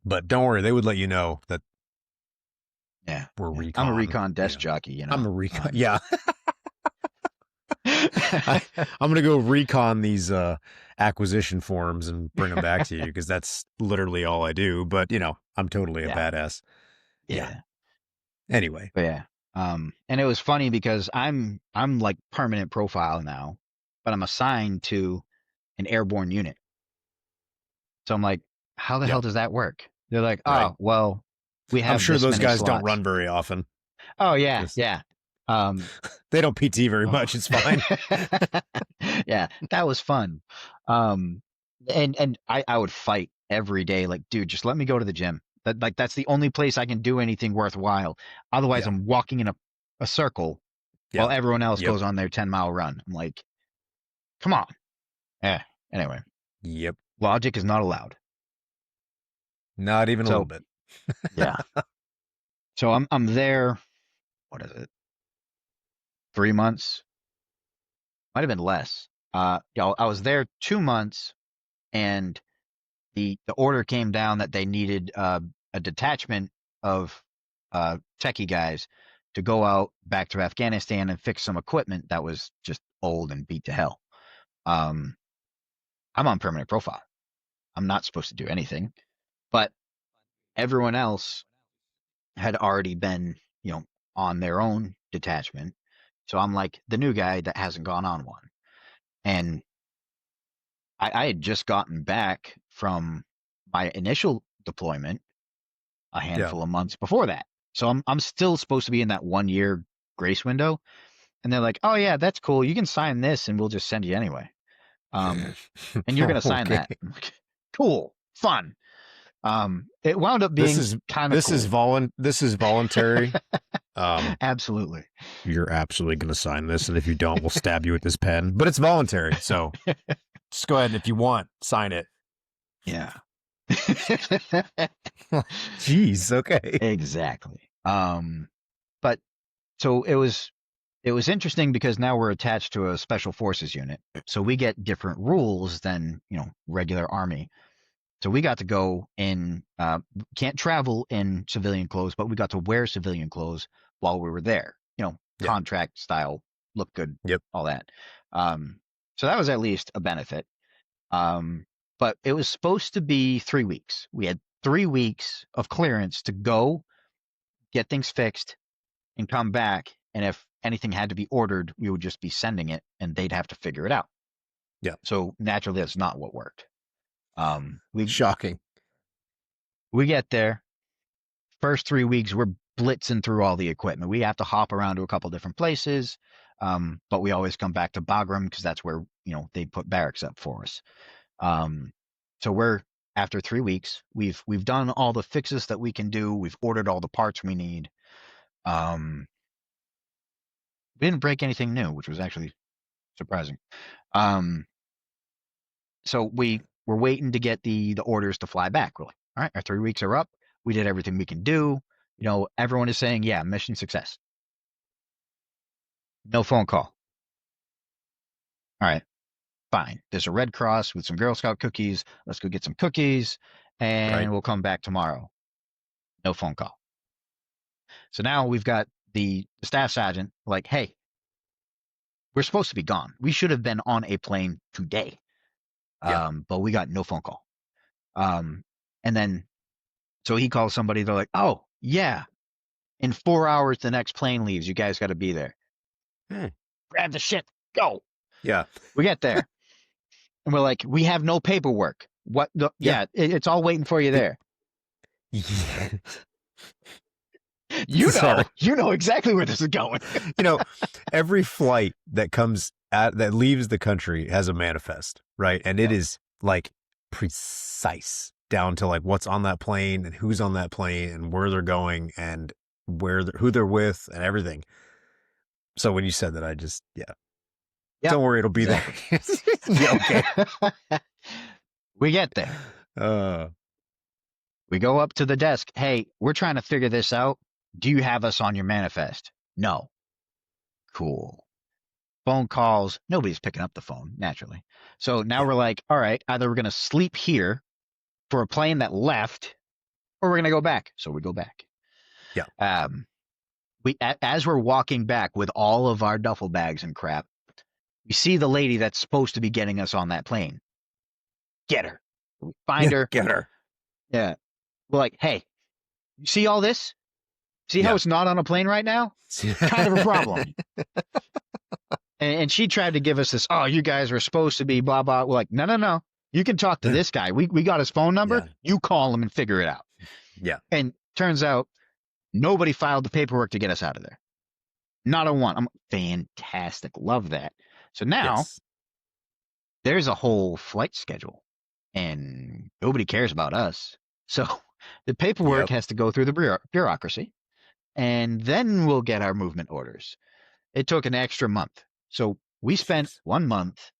But don't worry, they would let you know that yeah, we're yeah. I'm a recon. recon desk jockey, you I'm know. a recon. Yeah. I'm gonna go recon these acquisition forms and bring them back to you because that's literally all I do. But I'm totally a Yeah, badass. Yeah. yeah. Anyway, But yeah. And it was funny because I'm like permanent profile now, but I'm assigned to an airborne unit. So I'm like, how the hell yep, does that work? They're like, right. oh, well, we I'm have sure this those many guys don't slots. run very often Oh yeah, because yeah. Um, they don't PT very oh. much. It's fine. Yeah, that was fun. Um, and I would fight every day, like, dude, just let me go to the gym. That's the only place I can do anything worthwhile. Otherwise, Yeah. I'm walking in a circle Yeah. while everyone else Yep. goes on their 10-mile run. I'm like, come on. Yeah. Anyway, Yep. logic is not allowed. Not even a little So bit. yeah. So I'm there. What is it? 3 months? Might have been less. I was there 2 months, and the order came down that they needed a detachment of techie guys to go out back to Afghanistan and fix some equipment that was just old and beat to hell. Um, I'm on permanent profile. I'm not supposed to do anything, but everyone else had already been, on their own detachment. So I'm like the new guy that hasn't gone on one. And I had just gotten back from my initial deployment a Yeah. handful of months before that. So I'm still supposed to be in that 1 year grace window. And they're like, oh yeah, that's cool. You can sign this and we'll just send you anyway. And you're gonna sign Okay. that. I'm like, cool, fun. It wound up This being is kind of cool. this is voluntary. Absolutely. You're absolutely going to sign this, and if you don't, we'll stab you with this pen. But it's voluntary, so just go ahead and if you want, sign it. Yeah. Jeez, okay. Exactly. But so it was interesting because now we're attached to a special forces unit. So we get different rules than, regular army. So we got to go in, can't travel in civilian clothes, but we got to wear civilian clothes while we were there. Yeah. Contract style, look good, Yep. all that. Um, so that was at least a benefit. Um, but it was supposed to be 3 weeks. We had 3 weeks of clearance to go get things fixed and come back. And if anything had to be ordered, we would just be sending it and they'd have to figure it out. Yeah. So naturally, that's not what worked. We Shocking. we get there. First 3 weeks, we're blitzing through all the equipment. We have to hop around to a couple different places, but we always come back to Bagram because that's where they put barracks up for us. Um, so we're after 3 weeks, we've done all the fixes that we can do. We've ordered all the parts we need. Um, we didn't break anything new, which was actually surprising. Um, so we're waiting to get the orders to fly back. We're like, all right, our 3 weeks are up. We did everything we can do. Everyone is saying, yeah, mission success. No phone call. All right, fine. There's a Red Cross with some Girl Scout cookies. Let's go get some cookies, Right. and we'll come back tomorrow. No phone call. So now we've got the staff sergeant like, hey, we're supposed to be gone. We should have been on a plane today, Yeah. but we got no phone call. And then so he calls somebody. They're like, oh yeah, in 4 hours the next plane leaves. You guys got to be there. Hmm. Grab the shit. Go. Yeah. We get there. And we're like, we have no paperwork. What? Yeah. Yeah, it's all waiting for you The- there. Yeah. You Sorry. know, exactly where this is going. Every flight that that leaves the country has a manifest, right? And it Yep. is like precise down to like what's on that plane and who's on that plane and where they're going and who they're with and everything. So when you said that, yeah, Yep, don't worry, it'll be exactly. there. Yeah, okay. We get there. Uh, We go up to the desk. Hey, we're trying to figure this out. Do you have us on your manifest? No. Cool. Phone calls. Nobody's picking up the phone, naturally. So now yeah, we're like, all right, either we're going to sleep here for a plane that left or we're going to go back. So we go back. yeah, As we're walking back with all of our duffel bags and crap, we see the lady that's supposed to be getting us on that plane. Get her. We find yeah. her. Get her. Yeah. We're like, hey, you see all this? See how Yeah. it's not on a plane right now? Kind of a problem. And she tried to give us this, oh, you guys were supposed to be blah, blah. We're like, no, no, no. You can talk to this guy. We got his phone number. Yeah. You call him and figure it out. Yeah. And turns out nobody filed the paperwork to get us out of there. Not a one. I'm fantastic. Love that. So now Yes. there's a whole flight schedule and nobody cares about us. So the paperwork Yep. has to go through the bureaucracy and then we'll get our movement orders. It took an extra month. So we spent Jeez. 1 month.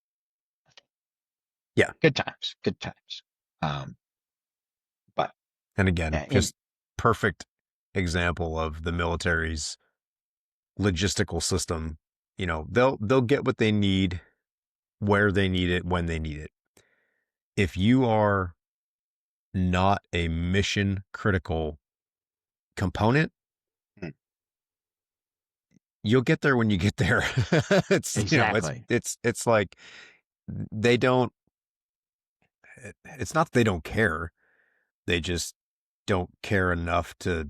Yeah. Good times. Good times. But And again, yeah, just perfect example of the military's logistical system. They'll get what they need, where they need it, when they need it. If you are not a mission critical component, Mm. you'll get there when you get there. Exactly. It's like they don't, it's not that they don't care. They just don't care enough to,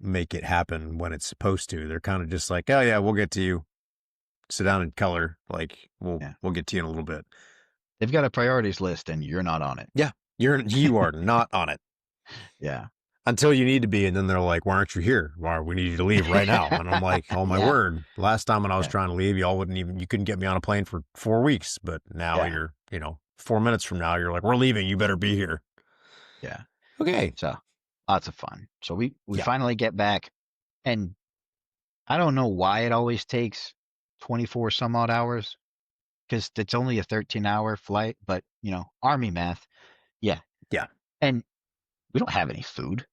make it happen when it's supposed to. They're kind of just like, oh yeah, we'll get to you. Sit down and color. Like Yeah. we'll get to you in a little bit. They've got a priorities list and you're not on it. Yeah. You are not on it Yeah. until you need to be. And then they're like, why aren't you here? Why we need you to leave right now. And I'm like, oh my Yeah. word. Last time when I was Yeah. trying to leave, you couldn't get me on a plane for 4 weeks. But now Yeah. you're, 4 minutes from now, you're like, we're leaving. You better be here. Yeah. Okay. So lots of fun. So we Yeah. finally get back, and I don't know why it always takes 24 some odd hours because it's only a 13-hour flight, but Army math, yeah. Yeah. And we don't have any food.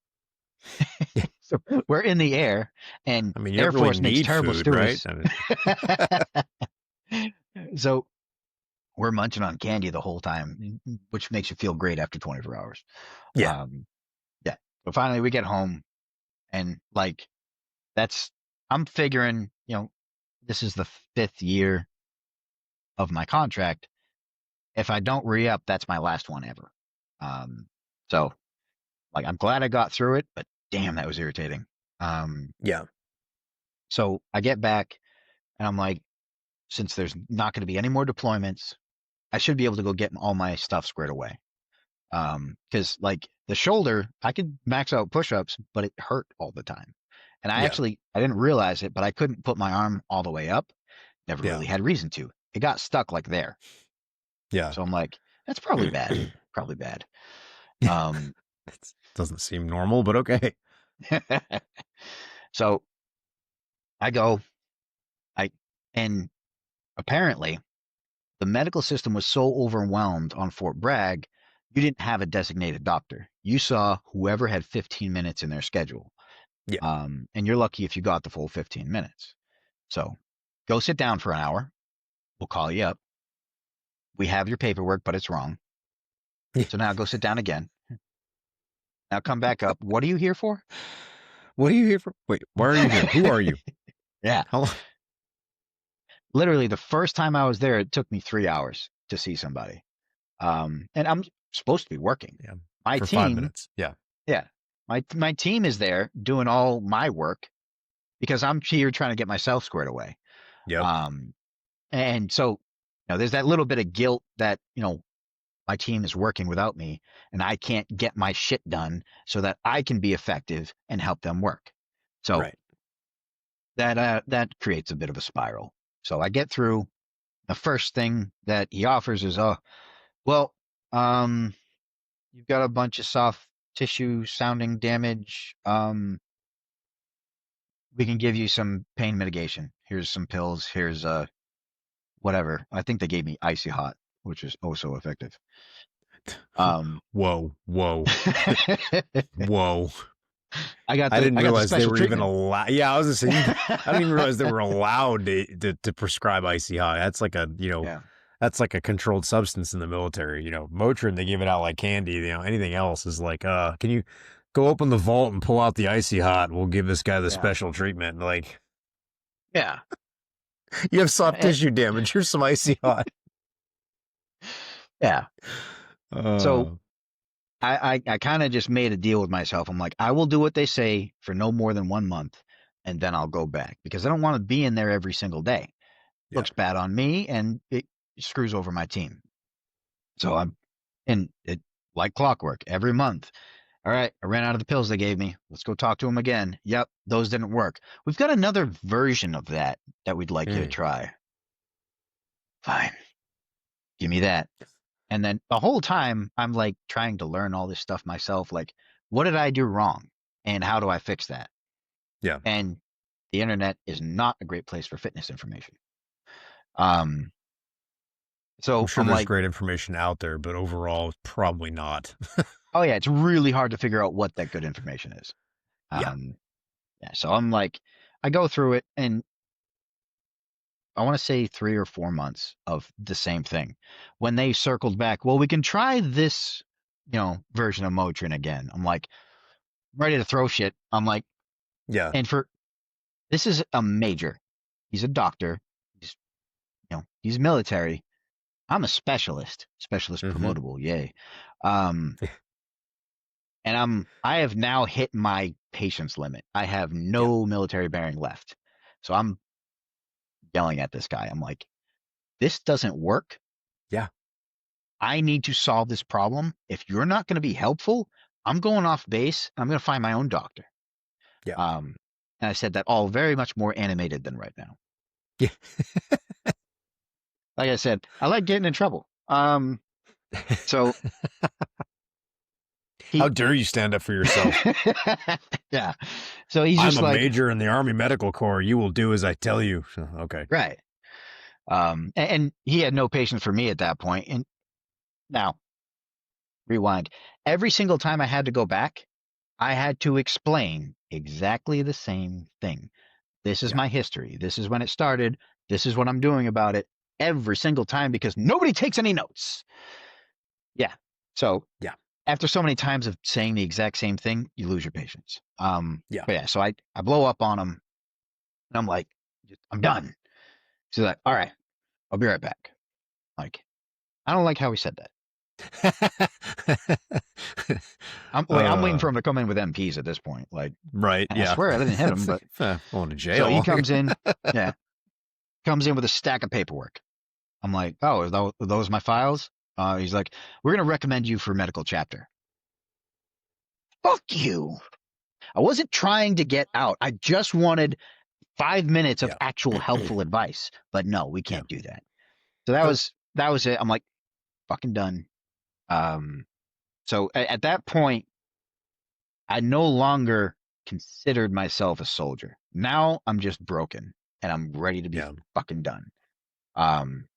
Yeah. So we're in the air, and I mean, you Air don't really Force makes need terrible food, right? stewardess. I mean, So we're munching on candy the whole time, which makes you feel great after 24 hours. yeah. Um, yeah. But finally we get home, and like that's I'm figuring, this is the 5th year of my contract. If I don't re-up, that's my last one ever. Um, so like I'm glad I got through it, but damn, that was irritating. Um, Yeah. so I get back and I'm like, since there's not going to be any more deployments, I should be able to go get all my stuff squared away. Because like the shoulder, I could max out push-ups, but it hurt all the time. And Yeah. I didn't realize it, but I couldn't put my arm all the way up. Never Yeah. really had reason to. It got stuck like there. Yeah. So I'm like, that's probably bad. Probably bad. Um, It doesn't seem normal, but okay. so I go, I, and apparently the medical system was so overwhelmed on Fort Bragg, you didn't have a designated doctor. You saw whoever had 15 minutes in their schedule. Yeah. And you're lucky if you got the full 15 minutes. So go sit down for an hour. We'll call you up. We have your paperwork, but it's wrong. Yeah. So now go sit down again. Now come back up. What are you here for? What are you here for? Wait, why are you here? Who are you? Yeah. How long? Literally, the first time I was there, it took me 3 hours to see somebody. And I'm supposed to be working. Yeah. My For five team, minutes. Yeah. yeah, my team is there doing all my work because I'm here trying to get myself squared away. Yep. Um, and so, there's that little bit of guilt that, my team is working without me and I can't get my shit done so that I can be effective and help them work. So Right. that creates a bit of a spiral. So I get through. The first thing that he offers is, oh, well, um, you've got a bunch of soft tissue sounding damage. We can give you some pain mitigation. Here's some pills. Here's whatever. I think they gave me icy hot, which is oh so effective. Um, Whoa. Whoa. Whoa. I didn't I got the realize they special were even treatment. allowed. Yeah, I was just saying, I didn't even realize they were allowed to prescribe icy hot. That's like Yeah, that's like a controlled substance in the military. Motrin, they give it out like candy. Anything else is like, can you go open the vault and pull out the icy hot? We'll give this guy the yeah, special treatment. Like, yeah. you have soft Eh, tissue damage. Here's some icy hot. yeah. So Uh, I kind of just made a deal with myself. I'm like, I will do what they say for no more than 1 month, and then I'll go back because I don't want to be in there every single day. yeah, Looks bad on me, and it screws over my team. So I'm in it like clockwork every month. All right, I ran out of the pills they gave me. Let's go talk to them again. Yep, those didn't work. We've got another version of that we'd like you to mm, try. Fine, give me that. And then the whole time I'm like trying to learn all this stuff myself. Like, what did I do wrong? And how do I fix that? yeah. And the internet is not a great place for fitness information. Um, I'm so sure I'm there's like, great information out there, but overall, probably not. oh yeah, it's really hard to figure out what that good information is. Yeah, Um, yeah, so I'm like, I go through it and I want to say 3 or 4 months of the same thing. When they circled back, well, we can try this, version of Motrin again. I'm like, ready to throw shit. I'm like, yeah. and for this is a major. He's a doctor. He's military. I'm a specialist. Specialist Mm-hmm. promotable. Yay. Um, and I have now hit my patience limit. I have Yeah, no military bearing left. So I'm yelling at this guy. I'm like, this doesn't work. yeah, I need to solve this problem. If you're not going to be helpful, I'm going off base. I'm going to find my own doctor. yeah, Um, and I said that all very much more animated than right now. yeah. Like I said, I like getting in trouble. So How He, dare you stand up for yourself? yeah. So he's I'm just a like, major in the Army Medical Corps. You will do as I tell you. Okay. right. And he had no patience for me at that point. And now, rewind. Every single time I had to go back, I had to explain exactly the same thing. This is Yeah. my history. This is when it started. This is what I'm doing about it every single time because nobody takes any notes. Yeah. So Yeah. after so many times of saying the exact same thing, you lose your patience. Yeah. But yeah, so I blow up on him and I'm like, I'm done. She's like, all right, I'll be right back. Like, I don't like how he said that. I'm waiting uh, for him to come in with MPs at this point. Like, right. and I Yeah. swear I didn't hit him, It's like, but going to so he jail. comes in, yeah, comes in with a stack of paperwork. I'm like, oh, are those my files? He's like, we're gonna recommend you for medical chapter. Fuck you. I wasn't trying to get out. I just wanted 5 minutes of Yeah. actual helpful advice. But no, we Yeah. can't do that. So Uh, that was it. I'm like, fucking done. Um, so at that point, I no longer considered myself a soldier. Now I'm just broken and I'm ready to be yeah. fucking done. Um,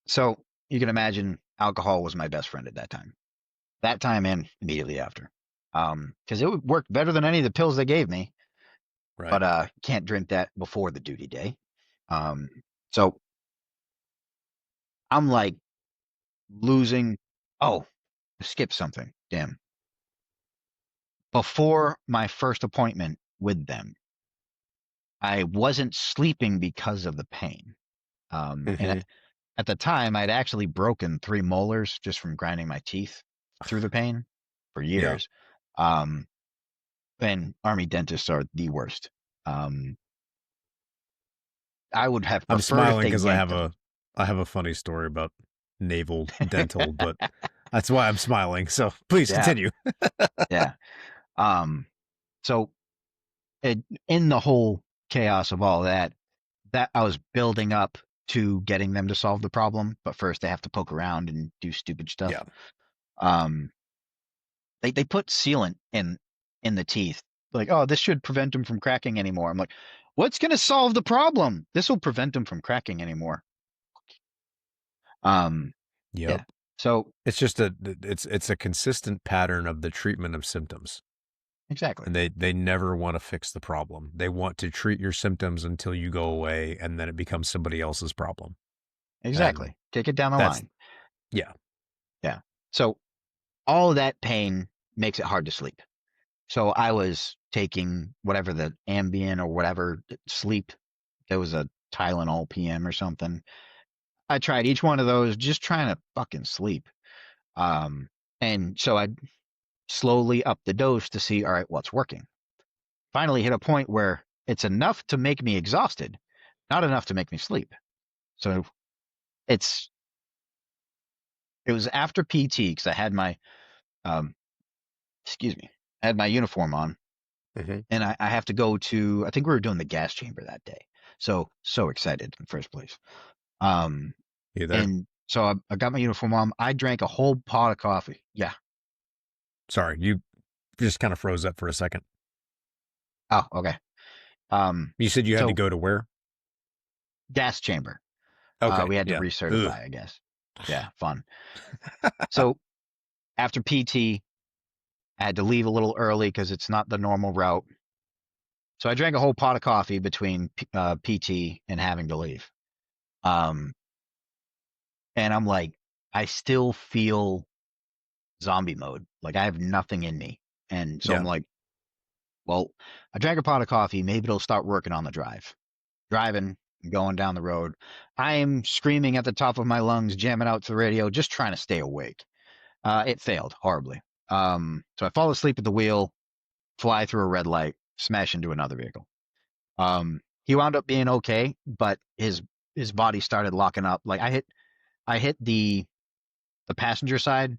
so you can imagine alcohol was my best friend at that time and immediately after. Cause it worked better than any of the pills they gave me, Right. but, can't drink that before the duty day. Um, so I'm like losing. Oh, skip something. Damn. Before my first appointment with them, I wasn't sleeping because of the pain. And Hmm. at the time, I'd actually broken 3 molars just from grinding my teeth through the pain for Yeah. years. Um, and army dentists are the worst. Um, I would have I'm preferred if smiling they because yanked them. I have a funny story about naval dental, but that's why I'm smiling. So please Yeah, continue. yeah. Um, so it, in the whole chaos of all that, that I was building up to getting them to solve the problem, but first they have to poke around and do stupid Yeah. stuff. Um, they put sealant in the teeth, like, oh, this should prevent them from cracking anymore. I'm like, what's going to solve the problem? This will prevent them from cracking anymore. Um, Yep. yeah. So It's just it's a consistent pattern of the treatment of symptoms. exactly, And they never want to fix the problem. They want to treat your symptoms until you go away and then it becomes somebody else's problem. And exactly. Take it down the that's line. yeah. Yeah. So all of that pain makes it hard to sleep. So I was taking whatever the Ambien or whatever sleep. There was a Tylenol PM or something. I tried each one of those, just trying to fucking sleep. Um, and so I slowly up the dose to see, all right, what's working. Finally hit a point where it's enough to make me exhausted, not enough to make me sleep. So it's it was after PT because I had my um, excuse me, I had my uniform on, Hmm. and I have to go to. I think we were doing the gas chamber that day, so excited in the first place. Um, You there? and so I got my uniform on. I drank a whole pot of coffee. Yeah. Sorry, you just kind of froze up for a second. Oh, okay. You said you had to So go to where? gas chamber. Okay, We had to yeah. Ugh. recertify, I guess. Yeah, fun. So after PT, I had to leave a little early because it's not the normal route. So I drank a whole pot of coffee between PT and having to leave. Um, and I'm like, I still feel zombie mode. Like I have nothing in me. And so I'm Yeah, like, well, I drank a pot of coffee. Maybe it'll start working on the drive. Driving, going down the road. I am screaming at the top of my lungs, jamming out to the radio, just trying to stay awake. It failed horribly. So I fall asleep at the wheel, fly through a red light, smash into another vehicle. He wound up being okay, but his body started locking up. Like I hit the passenger side.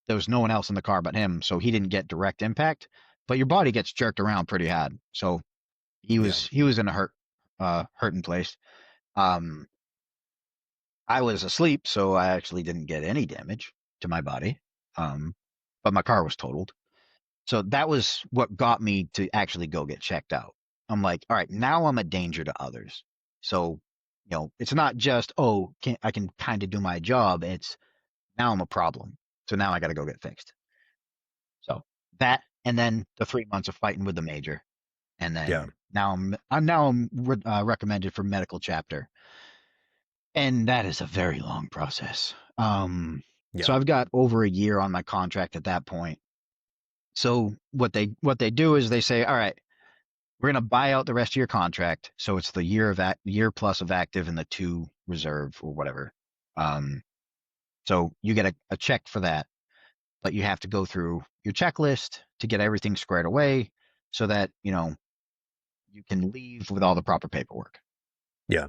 There was no one else in the car but him, so he didn't get direct impact. But your body gets jerked around pretty hard. So yeah, he was in a hurting place. Um, I was asleep, so I actually didn't get any damage to my body. Um, but my car was totaled. So that was what got me to actually go get checked out. I'm like, all right, now I'm a danger to others. So, it's not just, oh, I can kind of do my job. It's now I'm a problem. So now I got to go get fixed. So that, and then the 3 months of fighting with the major, and Yeah. then now I'm recommended for medical chapter, and that is a very long process. So Yeah. I've got over a year on my contract at that point. So what they do is they say, all right, we're going to buy out the rest of your contract. So it's the year plus of active and the 2 reserve or whatever. Um, so you get a check for that, but you have to go through your checklist to get everything squared away so that, you can leave with all the proper paperwork. Yeah.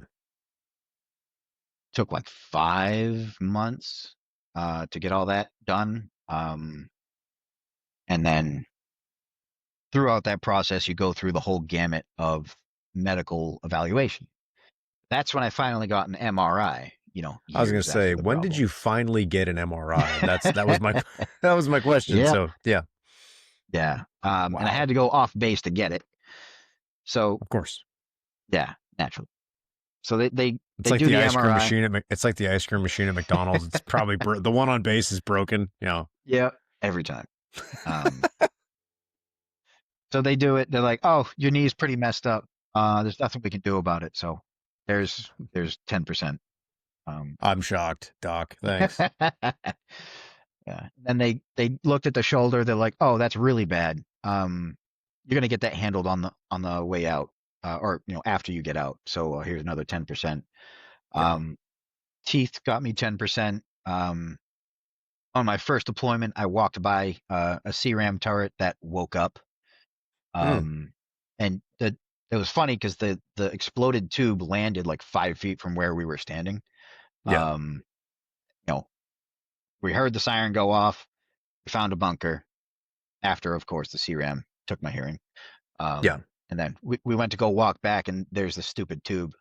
Took like 5 months to get all that done. And then throughout that process, you go through the whole gamut of medical evaluation. That's when I finally got an MRI, I was gonna years say, after the when did problem. you finally get an MRI? That was my that was my question. Yep. So yeah, Yeah. And I wow, had to go off base to get it. So of course. yeah, naturally. So they they It's they like do the the ice cream MRI. machine it's like the ice cream machine at McDonald's. It's probably the one on base is broken. Yeah, every time. Um, so they do it. They're like, "Oh, your knee's pretty messed up. There's nothing we can do about it." So there's 10%. Um, I'm shocked, Doc. Thanks. yeah. Then they looked at the shoulder. They're like, "Oh, that's really bad. You're gonna get that handled on the way out, or after you get out. So here's another 10%." Yeah. Um, Teeth got me 10%. On my first deployment, I walked by a CRAM turret that woke up. Mm, Um, and it was funny because the exploded tube landed like 5 feet from where we were standing. yeah. Um, you know, we heard the siren go off. We found a bunker. After, of course, the CRAM took my hearing. Yeah. And then we went to go walk back, and there's the stupid tube.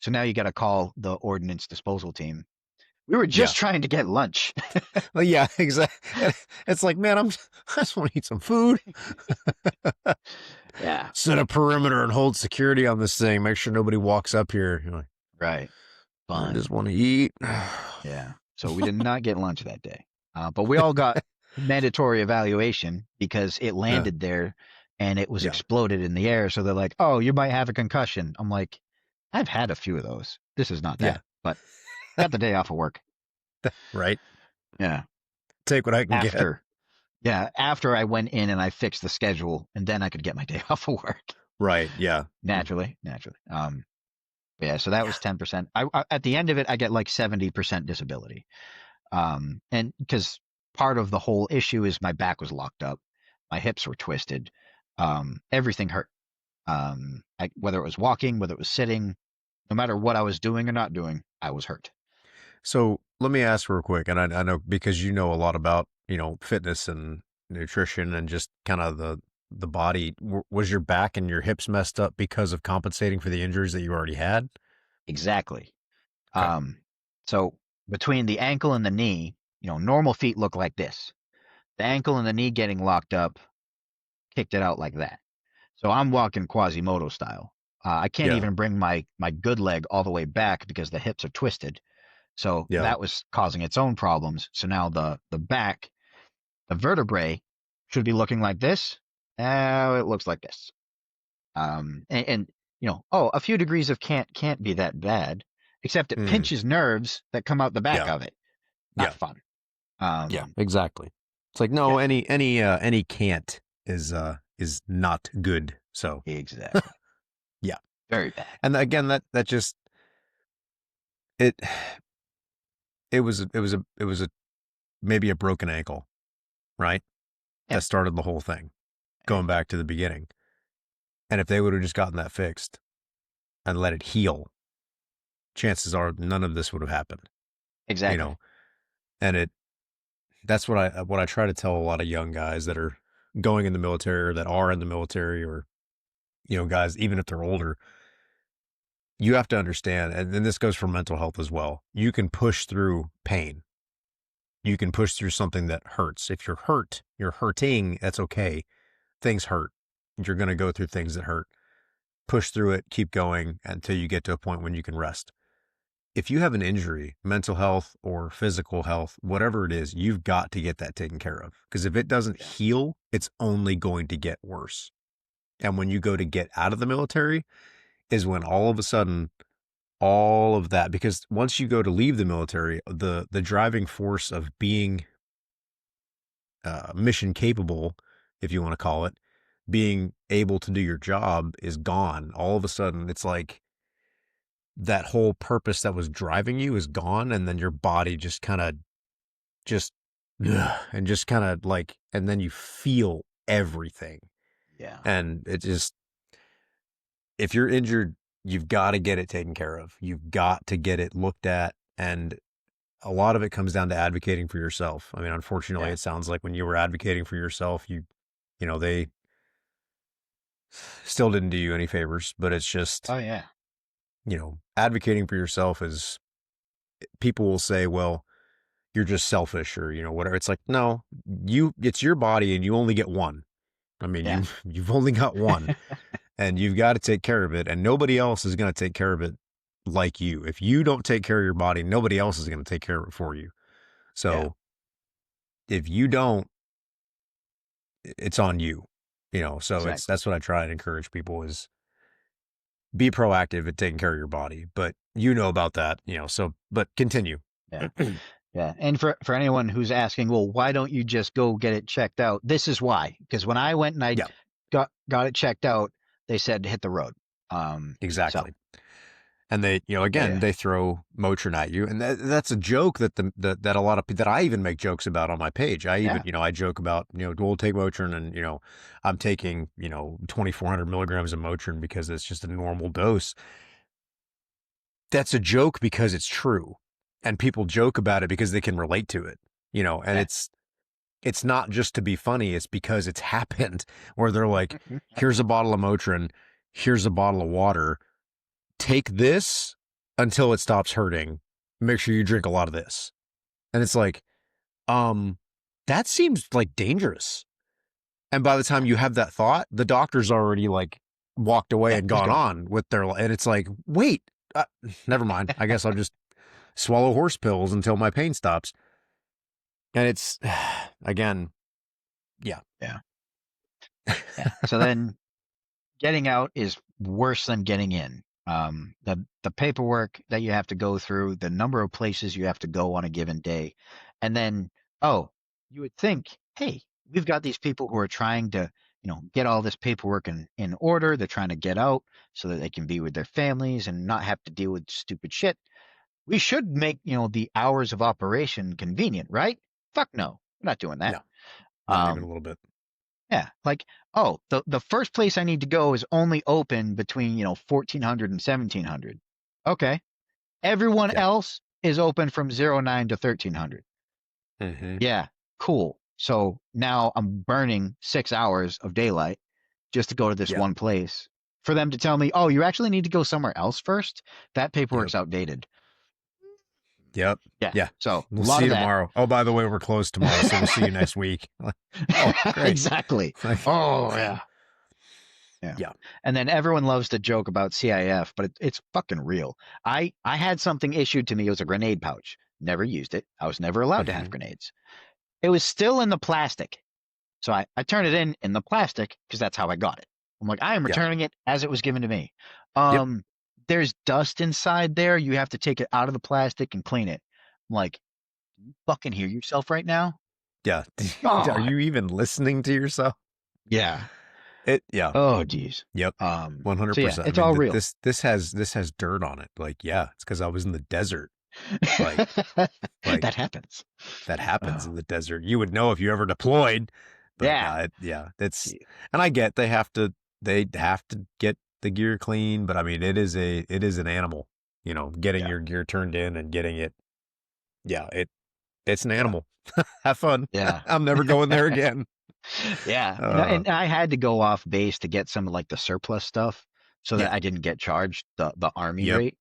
So now you got to call the ordnance disposal team. We were Yeah. just trying to get lunch. Well, yeah. Exactly. It's like, man, I just want to eat some food. Yeah, Set a perimeter and hold security on this thing. Make sure nobody walks up here. You're like, right. I just Fun. want to eat. Yeah. So we did not get lunch that day. But we all got mandatory evaluation because it Yeah. landed there and it was Yeah. exploded in the air. So they're like, oh, you might have a concussion. I'm like, I've had a few of those. This is not Yeah. that. But got the day off of work. Right. Yeah. Take what I can get. After. Yeah. After I went in and I fixed the schedule and then I could get my day off of work. Right. Yeah. Naturally. Naturally. Yeah. So that Yeah. was 10%. At the end of it, I get like 70% disability. And because part of the whole issue is my back was locked up, my hips were twisted, everything hurt. Whether it was walking, whether it was sitting, no matter what I was doing or not doing, I was hurt. So let me ask real quick, and I know because you know a lot about fitness and nutrition and just kind of the body. Was your back and your hips messed up because of compensating for the injuries that you already had? Exactly. Okay. Um, so between the ankle and the knee, normal feet look like this. The ankle and the knee getting locked up kicked it out like that. So I'm walking Quasimodo style. I can't Yeah. even bring my good leg all the way back because the hips are twisted. So Yeah. that was causing its own problems. So now the back, the vertebrae should be looking like this. Now it looks like this. And a few degrees of can't be that bad, except it Mm, pinches nerves that come out the back yeah. of it. Not Yeah. fun. Yeah. Exactly. It's like Yeah, no, any can't is not good. So exactly. yeah. Very bad. And again, that just it it was a maybe a broken ankle, right? Yeah, That started the whole thing, going back to the beginning. And if they would have just gotten that fixed and let it heal, chances are none of this would have happened, you exactly. know. And that's what I try to tell a lot of young guys that are going in the military or that are in the military or guys even if they're older, you have to understand and this goes for mental health as well. You can push through pain. You can push through something that hurts. If you're hurt, you're hurting, that's okay. Things hurt. You're going to go through things that hurt. Push through it, keep going until you get to a point when you can rest. If you have an injury, mental health or physical health, whatever it is, you've got to get that taken care of. Because if it doesn't Yeah. heal, it's only going to get worse. And when you go to get out of the military, is when all of a sudden all of that, because once you go to leave the military, the driving force of being mission capable, if you want to call it, being able to do your job is gone. All of a sudden, it's like that whole purpose that was driving you is gone, and then your body just kind of just and just kind of like, and then you feel everything, Yeah. and it just, if you're injured, you've got to get it taken care of. You've got to get it looked at, and a lot of it comes down to advocating for yourself. I mean, unfortunately, Yeah. it sounds like when you were advocating for yourself, they still didn't do you any favors, but it's just, Oh yeah. advocating for yourself is, people will say, well, you're just selfish or, whatever. It's like, no, it's your body and you only get one. I mean, Yeah. you've only got one and you've got to take care of it, and nobody else is going to take care of it like you. If you don't take care of your body, nobody else is going to take care of it for you. Yeah. So if you don't, it's on you, so Exactly. that's what I try and encourage people is be proactive at taking care of your body, but about that, so, but continue. Yeah. Yeah. And for anyone who's asking, well, why don't you just go get it checked out? This is why. Because when I went and I Yeah, got it checked out, they said hit the road. So exactly. And they, again, yeah. they throw Motrin at you, and that's a joke that a lot of that I even make jokes about on my page. I even, Yeah. I joke about, we'll take Motrin, and I'm taking 2,400 milligrams of Motrin because it's just a normal dose. That's a joke because it's true, and people joke about it because they can relate to it, and Yeah. it's not just to be funny. It's because it's happened where they're like, here's a bottle of Motrin, here's a bottle of water. Take this until it stops hurting. Make sure you drink a lot of this. And it's like, um, that seems like dangerous. And by the time you have that thought, the doctor's already like walked away Yeah. and He's gone gone. on with their, and it's like, wait, never mind. I guess I'll just swallow horse pills until my pain stops. And it's, again, yeah. Yeah. Yeah. So then getting out is worse than getting in. The paperwork that you have to go through, the number of places you have to go on a given day, and then oh, you would think, hey, we've got these people who are trying to get all this paperwork in order. They're trying to get out so that they can be with their families and not have to deal with stupid shit. We should make the hours of operation convenient, right? Fuck no, we're not doing that. No, not even a Um, little bit. yeah, like, oh, the first place I need to go is only open between, 1400 and 1700. Okay. Everyone Yeah. else is open from 09 to 1300. Mm-hmm. Yeah, cool. So now I'm burning 6 hours of daylight just to go to this Yeah. one place for them to tell me, oh, you actually need to go somewhere else first. That Yep. paperwork's outdated. Yep. Yeah. Yeah. So a We'll lot see of you that. tomorrow. Oh, by the way, we're closed tomorrow, so we'll see you next week. Oh, great. Exactly. Like, Oh, yeah. Yeah. yeah. And then everyone loves to joke about CIF, but it's fucking real. I had something issued to me. It was a grenade pouch. Never used it. I was never allowed to have Mm-hmm. grenades. It was still in the plastic. So I turned it in the plastic because that's how I got it. I'm like, I am Yeah. returning it as it was given to me. Yep. There's dust inside there. You have to take it out of the plastic and clean it. I'm like, you fucking hear yourself right now? Yeah. Are God. you even listening to yourself? Yeah. Yeah. Oh, geez. Yep. So yeah, 100%. I it's mean, all real. this has dirt on it. Like, yeah, it's because I was in the desert. Like, like That happens. that happens Oh, in the desert. You would know if you ever deployed, but yeah. yeah, it's, Gee. and I get they have to get the gear clean, but I mean, it is an animal, getting Yeah. your gear turned in and getting it. Yeah, it's an Yeah. animal. Have fun. Yeah. I'm never going there again. Yeah. And, Uh, and I had to go off base to get some of like the surplus stuff so that yeah, I didn't get charged the army yep, rate.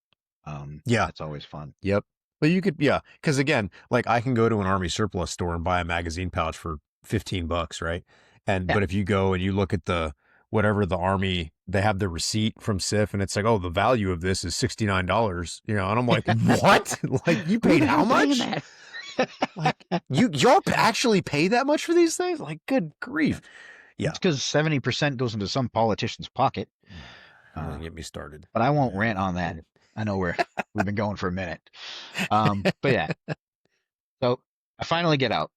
yeah, That's always fun. yep. Well, you could, yeah, because again, like I can go to an army surplus store and buy a magazine pouch for $15, right? And Yeah. but if you go and you look at the whatever the army, they have the receipt from SIF, and it's like, oh, the value of this is $69, and I'm like, what? Like you Who paid the how hell paying much? that? Like y'all actually pay that much for these things? Like, good grief. It's Yeah. because 70% goes into some politician's pocket. Don't Uh, get me started. but I won't Yeah. rant on that. I know we've been going for a minute. But yeah, so I finally get out,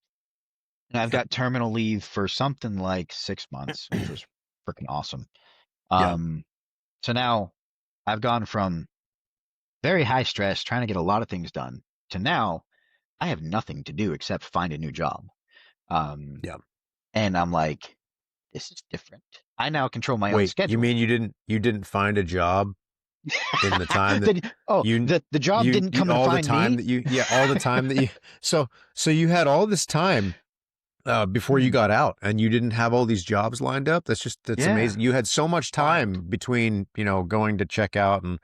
and I've Yep. got terminal leave for something like 6 months, which was freaking awesome. Yeah. Um, so now I've gone from very high stress, trying to get a lot of things done, to now I have nothing to do except find a new job. Um, Yeah. and I'm like, this is different. I now control my own Wait, you schedule. mean you didn't find a job in the time that Oh, you the job didn't you come to all the find time me? that you yeah all the time that you so you had all this time before you Hmm. got out and you didn't have all these jobs lined up. That's Yeah, amazing. You had so much wild. time between going to check out and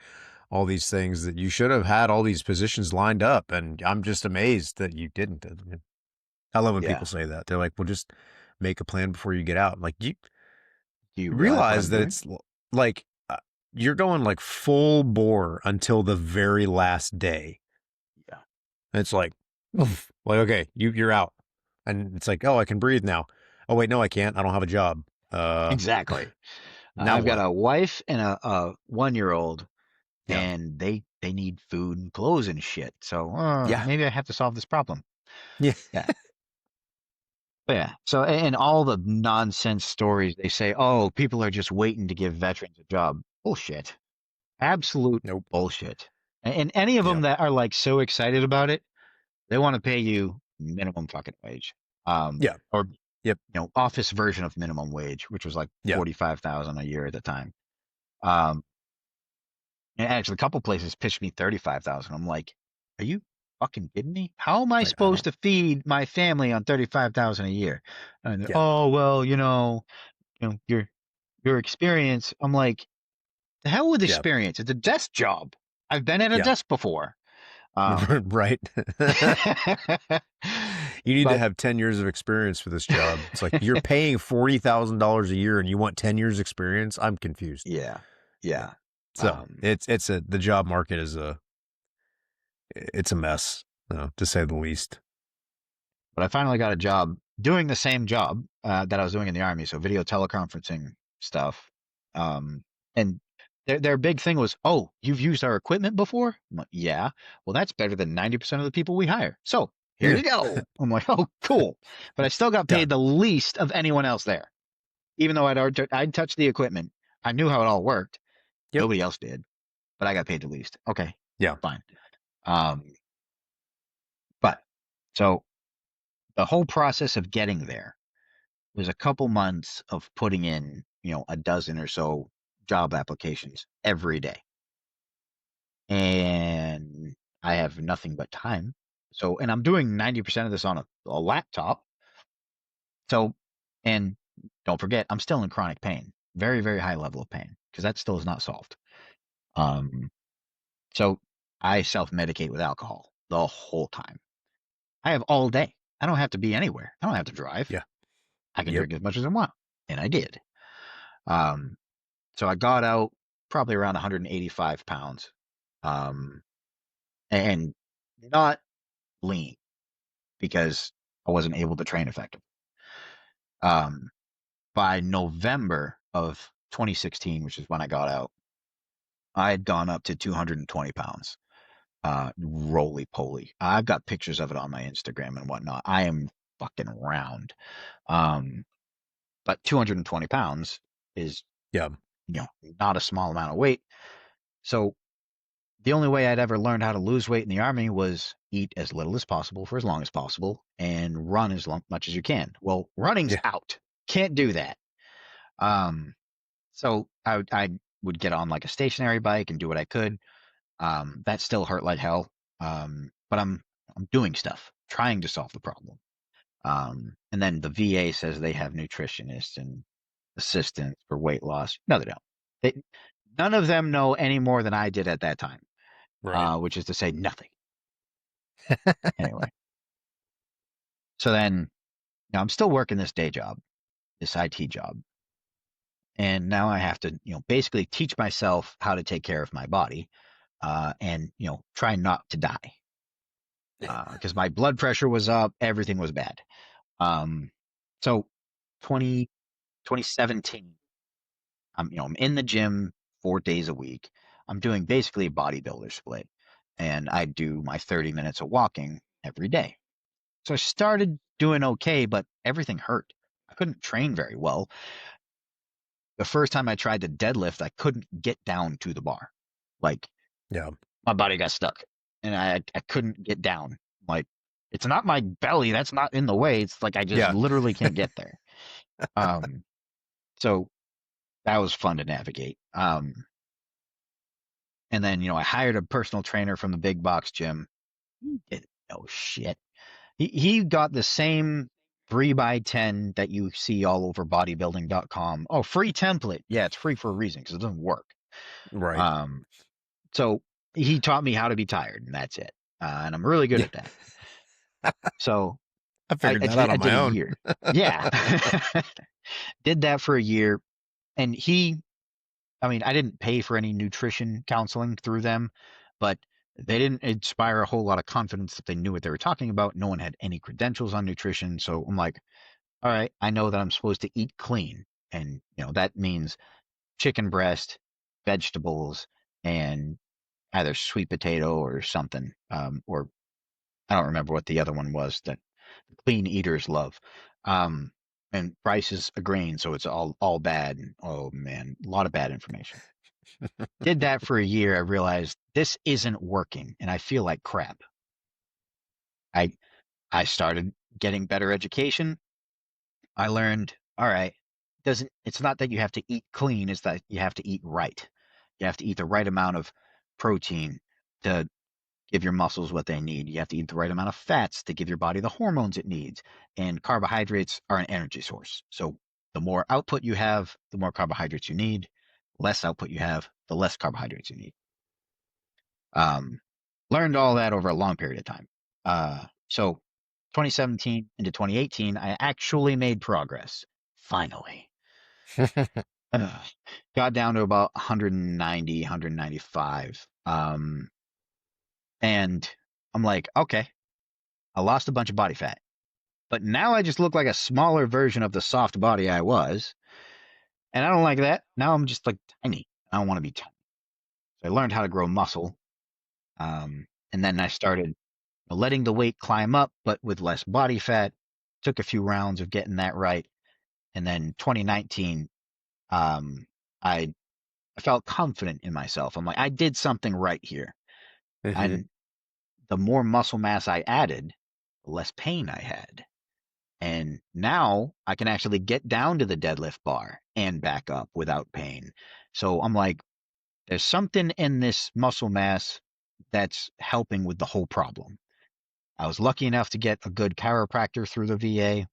all these things that you should have had all these positions lined up, and I'm just amazed that you didn't. I love when people Yeah. say that. They're like, well, just make a plan before you get out. Like, you Do you realize what realize I'm that doing? it's like you're going like full bore until the very last day. Yeah, And it's like, oof, like, okay, you're out. And it's like, oh, I can breathe now. Oh, wait, no, I can't. I don't have a job. Uh, exactly. now I've got what? a wife and a 1 year old, Yeah. and they need food and clothes and shit. So Yeah. maybe I have to solve this problem. Yeah. Yeah. But yeah. So and all the nonsense stories they say, oh, people are just waiting to give veterans a job. Bullshit. Absolute Nope. bullshit. And any of them Yeah. that are like so excited about it, they want to pay you minimum fucking wage. Yeah. Or Yep. office version of minimum wage, which was like Yeah. 45,000 a year at the time. Um, and actually, a couple places pitched me 35,000. I'm like, are you fucking kidding me? How am I Like, I supposed don't, to feed my family on 35,000 a year? And yeah. oh well, your experience. I'm like, the hell with Yeah. experience? It's a desk job. I've been at a Yeah. desk before. Um, Right. You need to but have 10 years of experience for this job. It's like you're paying $40,000 a year and you want 10 years experience. I'm confused. yeah, Yeah. yeah. So the job market is it's a mess, to say the least. But I finally got a job doing the same job that I was doing in the army, so video teleconferencing stuff. Um, and their big thing was, oh, you've used our equipment before? I'm like, yeah. Well, that's better than 90% of the people we hire. So here Yeah. you go. I'm like, oh, cool. But I still got Yeah. paid the least of anyone else there, even though I'd touched the equipment. I knew how it all worked. Yep. Nobody else did, but I got paid the least. Okay, Yeah. fine. Um, but so the whole process of getting there was a couple months of putting in, a dozen or so job applications every day. And I have nothing but time. So, and I'm doing 90% of this on a laptop. So, and don't forget, I'm still in chronic pain, very, very high level of pain, because that still is not solved. Um, so I self medicate with alcohol the whole time. I have all day. I don't have to be anywhere. I don't have to drive. Yeah. I can Yep. drink as much as I want. And I did. Um, So I got out probably around 185 pounds, um, and not lean because I wasn't able to train effectively. Um, by November of 2016, which is when I got out, I had gone up to 220 pounds. Roly poly. I've got pictures of it on my Instagram and whatnot. I am fucking round. Um, but 220 pounds is, Yeah. not a small amount of weight. So the only way I'd ever learned how to lose weight in the army was eat as little as possible for as long as possible and run as much as you can. Well, running's Yeah. out. Can't do that. Um, so I would get on like a stationary bike and do what I could. That still hurt like hell. But I'm doing stuff, trying to solve the problem. And then the VA says they have nutritionists and assistants for weight loss. No, they don't. They, none of them know any more than I did at that time, Right. which is to say nothing. Anyway, so then, I'm still working this day job, this IT job, and now I have to, basically teach myself how to take care of my body, and try not to die, because my blood pressure was up, everything was bad. Um, so 20 2017, I'm in the gym 4 days a week. I'm doing basically a bodybuilder split, and I do my 30 minutes of walking every day. So I started doing okay, but everything hurt. I couldn't train very well. The first time I tried to deadlift, I couldn't get down to the bar. Like, Yeah. my body got stuck, and I couldn't get down. Like, it's not my belly that's not in the way. It's like I just Yeah. literally can't get there. Um, so that was fun to navigate. And then, I hired a personal trainer from the big box gym. He didn't know shit. He got the same 3x10 that you see all over bodybuilding.com. Oh, free template. Yeah, it's free for a reason because it doesn't work. Right. Um, so he taught me how to be tired, and that's it. And I'm really good Yeah. at that. So I I, figured I that out did, I on did my a own. year. Yeah. Did that for a year. And I mean, I didn't pay for any nutrition counseling through them, but they didn't inspire a whole lot of confidence that they knew what they were talking about. No one had any credentials on nutrition. So I'm like, all right, I know that I'm supposed to eat clean. And, that means chicken breast, vegetables, and either sweet potato or something. Or I don't remember what the other one was that clean eaters love. Um, and rice is a grain, so it's all bad. Oh man, a lot of bad information. Did that for a year. I realized this isn't working, and I feel like crap. I I started getting better education. I learned, all right, doesn't it's not that you have to eat clean, it's that you have to eat right. You have to eat the right amount of protein to give your muscles what they need. You have to eat the right amount of fats to give your body the hormones it needs. And carbohydrates are an energy source. So the more output you have, the more carbohydrates you need. Less output you have, the less carbohydrates you need. Um, Learned all that over a long period of time. So 2017 into 2018, I actually made progress. Finally. Ugh. Got down to about 190, 195. And I'm like, okay, I lost a bunch of body fat, but now I just look like a smaller version of the soft body I was. And I don't like that. Now I'm just like tiny. I don't want to be tiny. So I learned how to grow muscle. And then I started letting the weight climb up, but with less body fat. Took a few rounds of getting that right. And then 2019, um, I, I felt confident in myself. I'm like, I did something right here. Hmm. And the more muscle mass I added, the less pain I had. And now I can actually get down to the deadlift bar and back up without pain. So I'm like, there's something in this muscle mass that's helping with the whole problem. I was lucky enough to get a good chiropractor through the VA.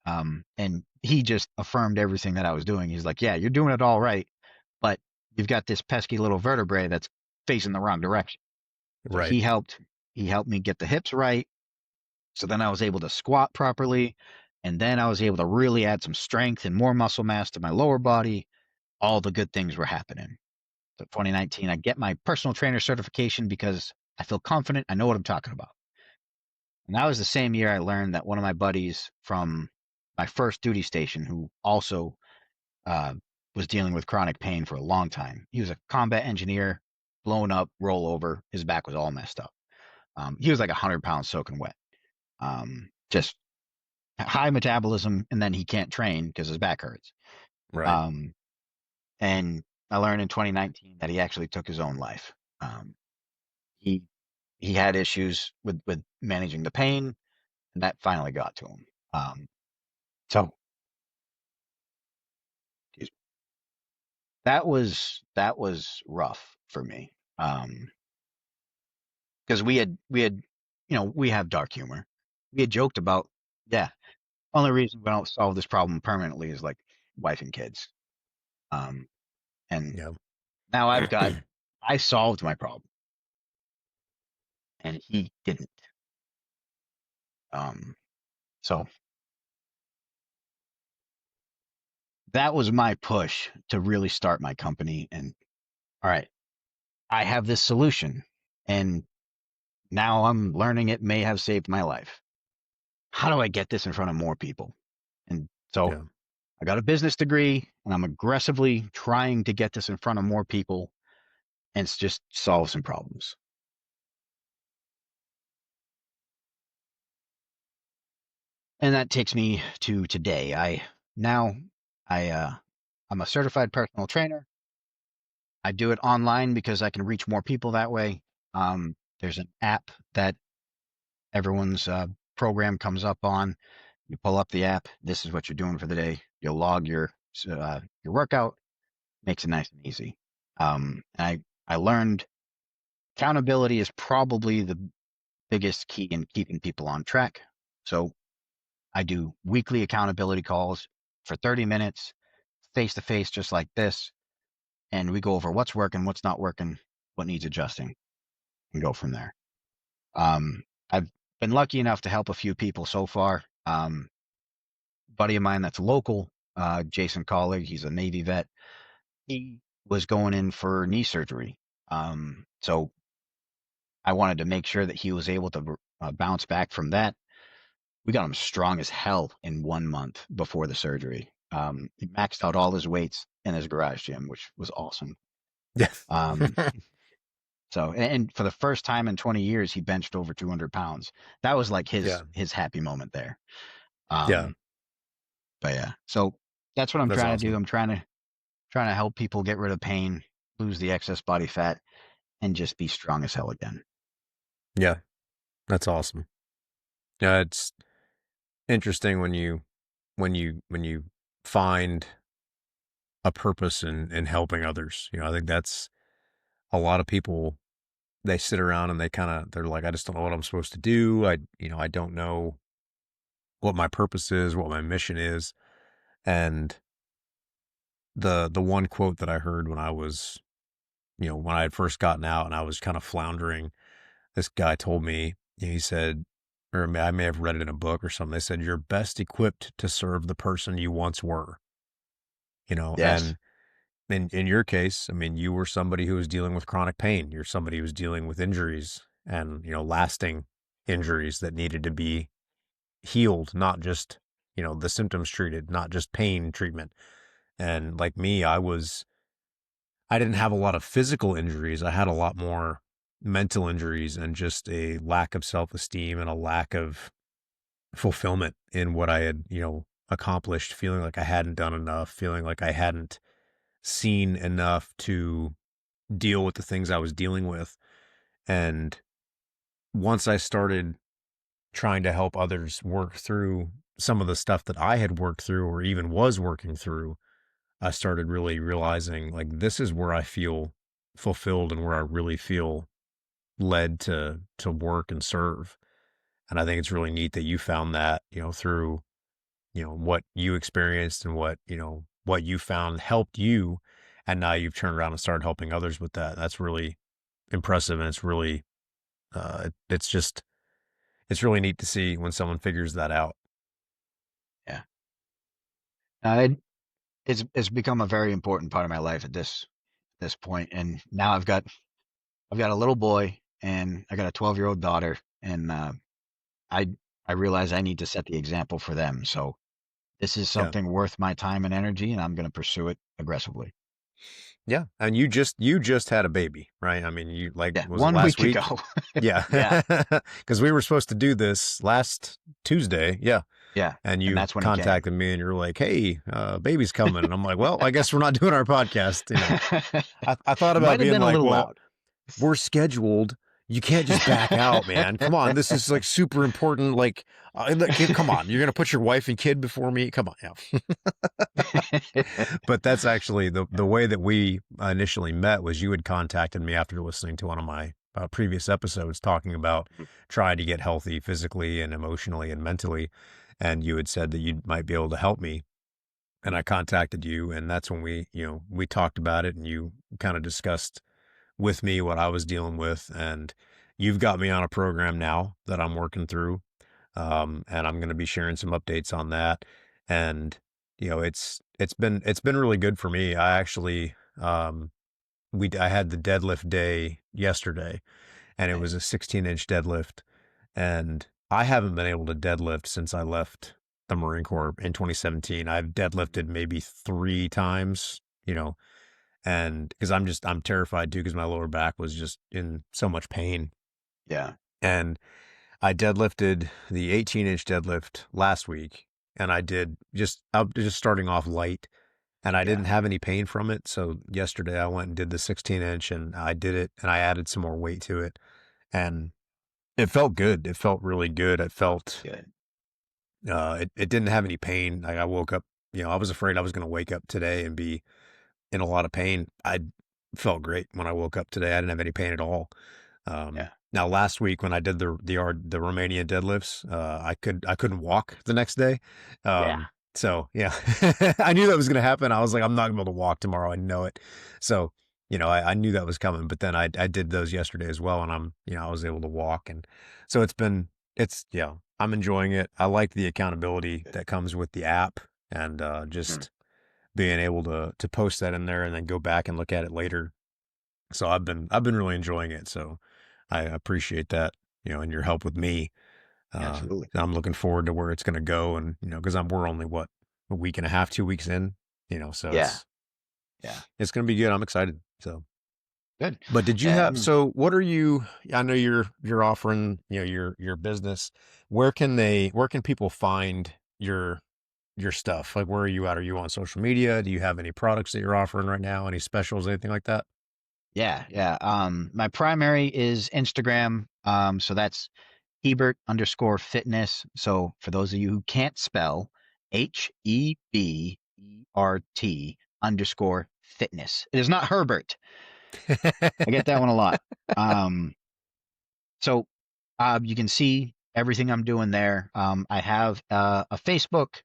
And he just affirmed everything that I was doing. He's like, yeah, you're doing it all right, but you've got this pesky little vertebrae that's facing the wrong direction. So Right. he helped me get the hips right. So then I was able to squat properly. And then I was able to really add some strength and more muscle mass to my lower body. All the good things were happening. So 2019, I get my personal trainer certification because I feel confident. I know what I'm talking about. And that was the same year I learned that one of my buddies from my first duty station, who also uh, was dealing with chronic pain for a long time, he was a combat engineer, blown up, rollover. His back was all messed up. He was like 100 pounds soaking wet. Just high metabolism, and then he can't train because his back hurts. Right. Um, and I learned in 2019 that he actually took his own life. Um, he he had issues with managing the pain, and that finally got to him. So that was rough for me. Because we had we have dark humor. We had joked about, yeah, only reason we don't solve this problem permanently is like wife and kids. Um, and Yeah. now I solved my problem, and he didn't. Um, so that was my push to really start my company. And all right, I have this solution, and now I'm learning it may have saved my life. How do I get this in front of more people? And so Yeah. I got a business degree, and I'm aggressively trying to get this in front of more people and just solve some problems. And that takes me to today. Now I I'm a certified personal trainer. I do it online because I can reach more people that way. There's an app that everyone's program comes up on. You pull up the app. This is what you're doing for the day. You'll log your workout. Makes it nice and easy. I learned accountability is probably the biggest key in keeping people on track. So I do weekly accountability calls for 30 minutes, face to face, just like this, and we go over what's working, what's not working, what needs adjusting, and go from there. I've been lucky enough to help a few people so far. Buddy of mine that's local, Jason Collar, he's a Navy vet. He was going in for knee surgery. So I wanted to make sure that he was able to bounce back from that. We got him strong as hell in 1 month before the surgery. He maxed out all his weights in his garage gym, which was awesome. Yeah. Um, and for the first time in 20 years, he benched over 200 pounds. That was like Yeah. his happy moment there. Yeah. Um, but yeah, so that's what I'm That's trying to do. awesome. I'm trying to help people get rid of pain, lose the excess body fat, and just be strong as hell again. Yeah. That's awesome. Yeah. It's interesting when you find a purpose in helping others. I think that's a lot of people, they sit around and they're like, I just don't know what I'm supposed to do. I don't know what my purpose is, what my mission is. And the one quote that I heard when I was, when I had first gotten out and I was kind of floundering, this guy told me, he said, or I may have read it in a book or something. They said, you're best equipped to serve the person you once were, Yes, and in your case, I mean, you were somebody who was dealing with chronic pain. You're somebody who was dealing with injuries and, lasting injuries that needed to be healed, not just, the symptoms treated, not just pain treatment. And like me, I didn't have a lot of physical injuries. I had a lot more mental injuries and just a lack of self-esteem and a lack of fulfillment in what I had, accomplished, feeling like I hadn't done enough, feeling like I hadn't seen enough to deal with the things I was dealing with. And once I started trying to help others work through some of the stuff that I had worked through or even was working through, I started really realizing like this is where I feel fulfilled and where I really feel led to work and serve. And I think it's really neat that you found that, through, what you experienced and what you found helped you. And now you've turned around and started helping others with that. That's really impressive. And it's really, it's really neat to see when someone figures that out. yeah. It's become a very important part of my life at this point, and now I've got a little boy and I got a 12-year-old daughter, and I I realize I need to set the example for them. So this is Yeah. something worth my time and energy, and I'm going to pursue it aggressively. Yeah. And you just had a baby, right? I mean, Yeah, was it one last week week? ago. Yeah. Yeah, Because we were supposed to do this last Tuesday. Yeah. yeah, And and you that's when he came. contacted me and you're like, hey, baby's coming. And I'm like, well, I guess we're not doing our podcast. I thought about Might have being been a like, little well, loud. we're scheduled. You can't just back out, man. Come on. This is like super important. Like, come on. You're going to put your wife and kid before me. Come on. Yeah. But that's actually the way that we initially met was you had contacted me after listening to one of my previous episodes talking about trying to get healthy physically and emotionally and mentally. And you had said that you might be able to help me. And I contacted you. And that's when we talked about it and you kind of discussed with me what I was dealing with. And you've got me on a program now that I'm working through. And I'm going to be sharing some updates on that. And it's been really good for me. I actually I had the deadlift day yesterday, and it Nice. was a 16-inch deadlift, and I haven't been able to deadlift since I left the Marine Corps in 2017. I've deadlifted maybe 3 times, and because I'm terrified too, because my lower back was just in so much pain. Yeah. And I deadlifted the 18-inch deadlift last week, and I was just starting off light, and I Yeah. didn't have any pain from it. So yesterday I went and did the 16-inch, and I did it, and I added some more weight to it, and it felt good. It felt really good. It Oh, that's felt good. it didn't have any pain. Like I woke up, I was afraid I was going to wake up today and be in a lot of pain. I felt great when I woke up today. I didn't have any pain at all. Yeah. Now last week when I did the Romanian deadlifts, I couldn't walk the next day. Yeah. So yeah, I knew that was going to happen. I was like, I'm not going to be able to walk tomorrow. I know it. So I knew that was coming. But then I did those yesterday as well, and I was able to walk, and so I'm enjoying it. I like the accountability Good. that comes with the app, and Mhm. just being able to post that in there and then go back and look at it later. So I've been really enjoying it. So I appreciate that, and your help with me. Absolutely. I'm looking forward to where it's going to go, and because we're only what, a week and a half, 2 weeks in, so Yeah. it's Yeah. it's going to be good. I'm excited. So, Good. but did you Yeah. have? So what are you? I know you're offering your business. Where can people find your stuff? Like, where are you at? Are you on social media? Do you have any products that you're offering right now? Any specials, anything like that? Yeah. Yeah. My primary is Instagram. So that's Hebert_fitness. So for those of you who can't spell, Hebert_fitness. It is not Herbert. I get that one a lot. Um, so you can see everything I'm doing there. I have a Facebook,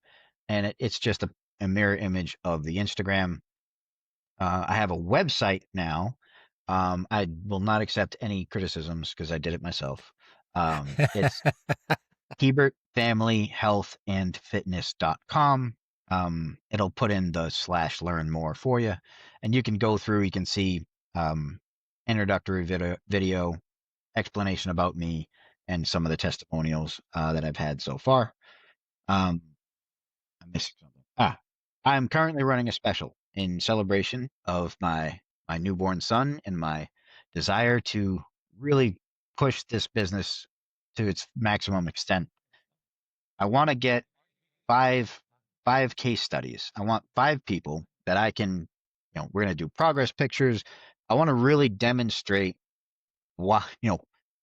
and it's just a mirror image of the Instagram. I have a website now. I will not accept any criticisms because I did it myself. It's Hebert Family Health and Fitness.com. It'll put in the slash learn more for you, and you can go through. You can see um, introductory video explanation about me and some of the testimonials that I've had so far. Um, I'm missing something. I'm currently running a special in celebration of my newborn son and my desire to really push this business to its maximum extent. I want to get five five case studies. I want 5 people that I can, we're going to do progress pictures. I want to really demonstrate why,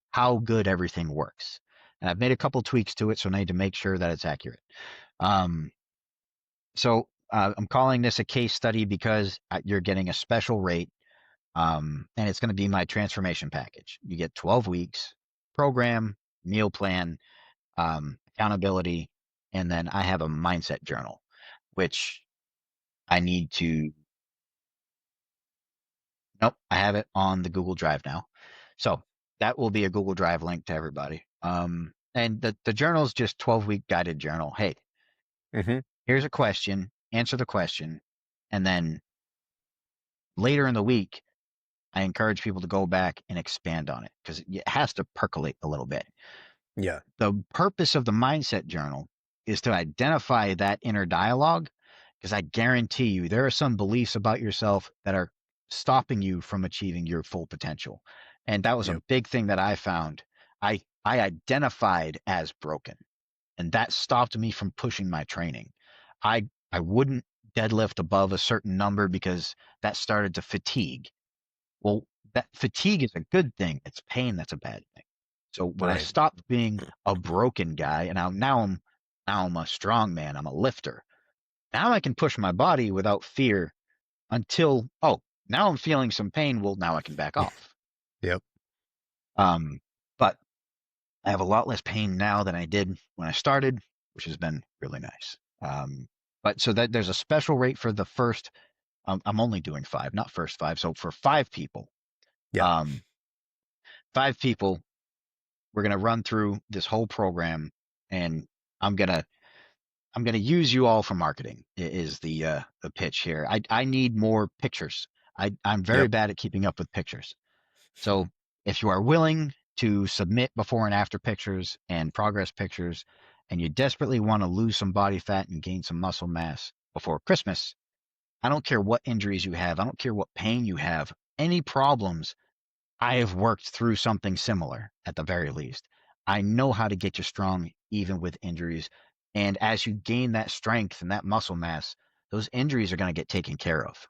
how good everything works. And I've made a couple tweaks to it, so I need to make sure that it's accurate. Um, so I'm calling this a case study because you're getting a special rate, and it's going to be my transformation package. You get 12 weeks, program, meal plan, accountability, and then I have a mindset journal, which I need to. Nope, I have it on the Google Drive now. So that will be a Google Drive link to everybody. And the journal is just 12-week guided journal. Hey, Hmm. here's a question, answer the question, and then later in the week, I encourage people to go back and expand on it because it has to percolate a little bit. Yeah. The purpose of the mindset journal is to identify that inner dialogue because I guarantee you there are some beliefs about yourself that are stopping you from achieving your full potential. And that was a Yep. big thing that I found. I identified as broken, and that stopped me from pushing my training. I wouldn't deadlift above a certain number because that started to fatigue. Well, that fatigue is a good thing. It's pain that's a bad thing. So when I Right. stopped being a broken guy and now I'm a strong man, I'm a lifter. Now I can push my body without fear until now I'm feeling some pain. Well, now I can back off. Yep. Um, but I have a lot less pain now than I did when I started, which has been really nice. But so that there's a special rate for the first. I'm only doing 5, not first 5. So for 5 people, Yeah. um, 5 people, we're going to run through this whole program, and I'm gonna I'm gonna use you all for marketing. Is the pitch here? I need more pictures. I'm very Yep. bad at keeping up with pictures. So if you are willing to submit before and after pictures and progress pictures, and you desperately want to lose some body fat and gain some muscle mass before Christmas, I don't care what injuries you have. I don't care what pain you have. Any problems, I have worked through something similar at the very least. I know how to get you strong even with injuries. And as you gain that strength and that muscle mass, those injuries are going to get taken care of.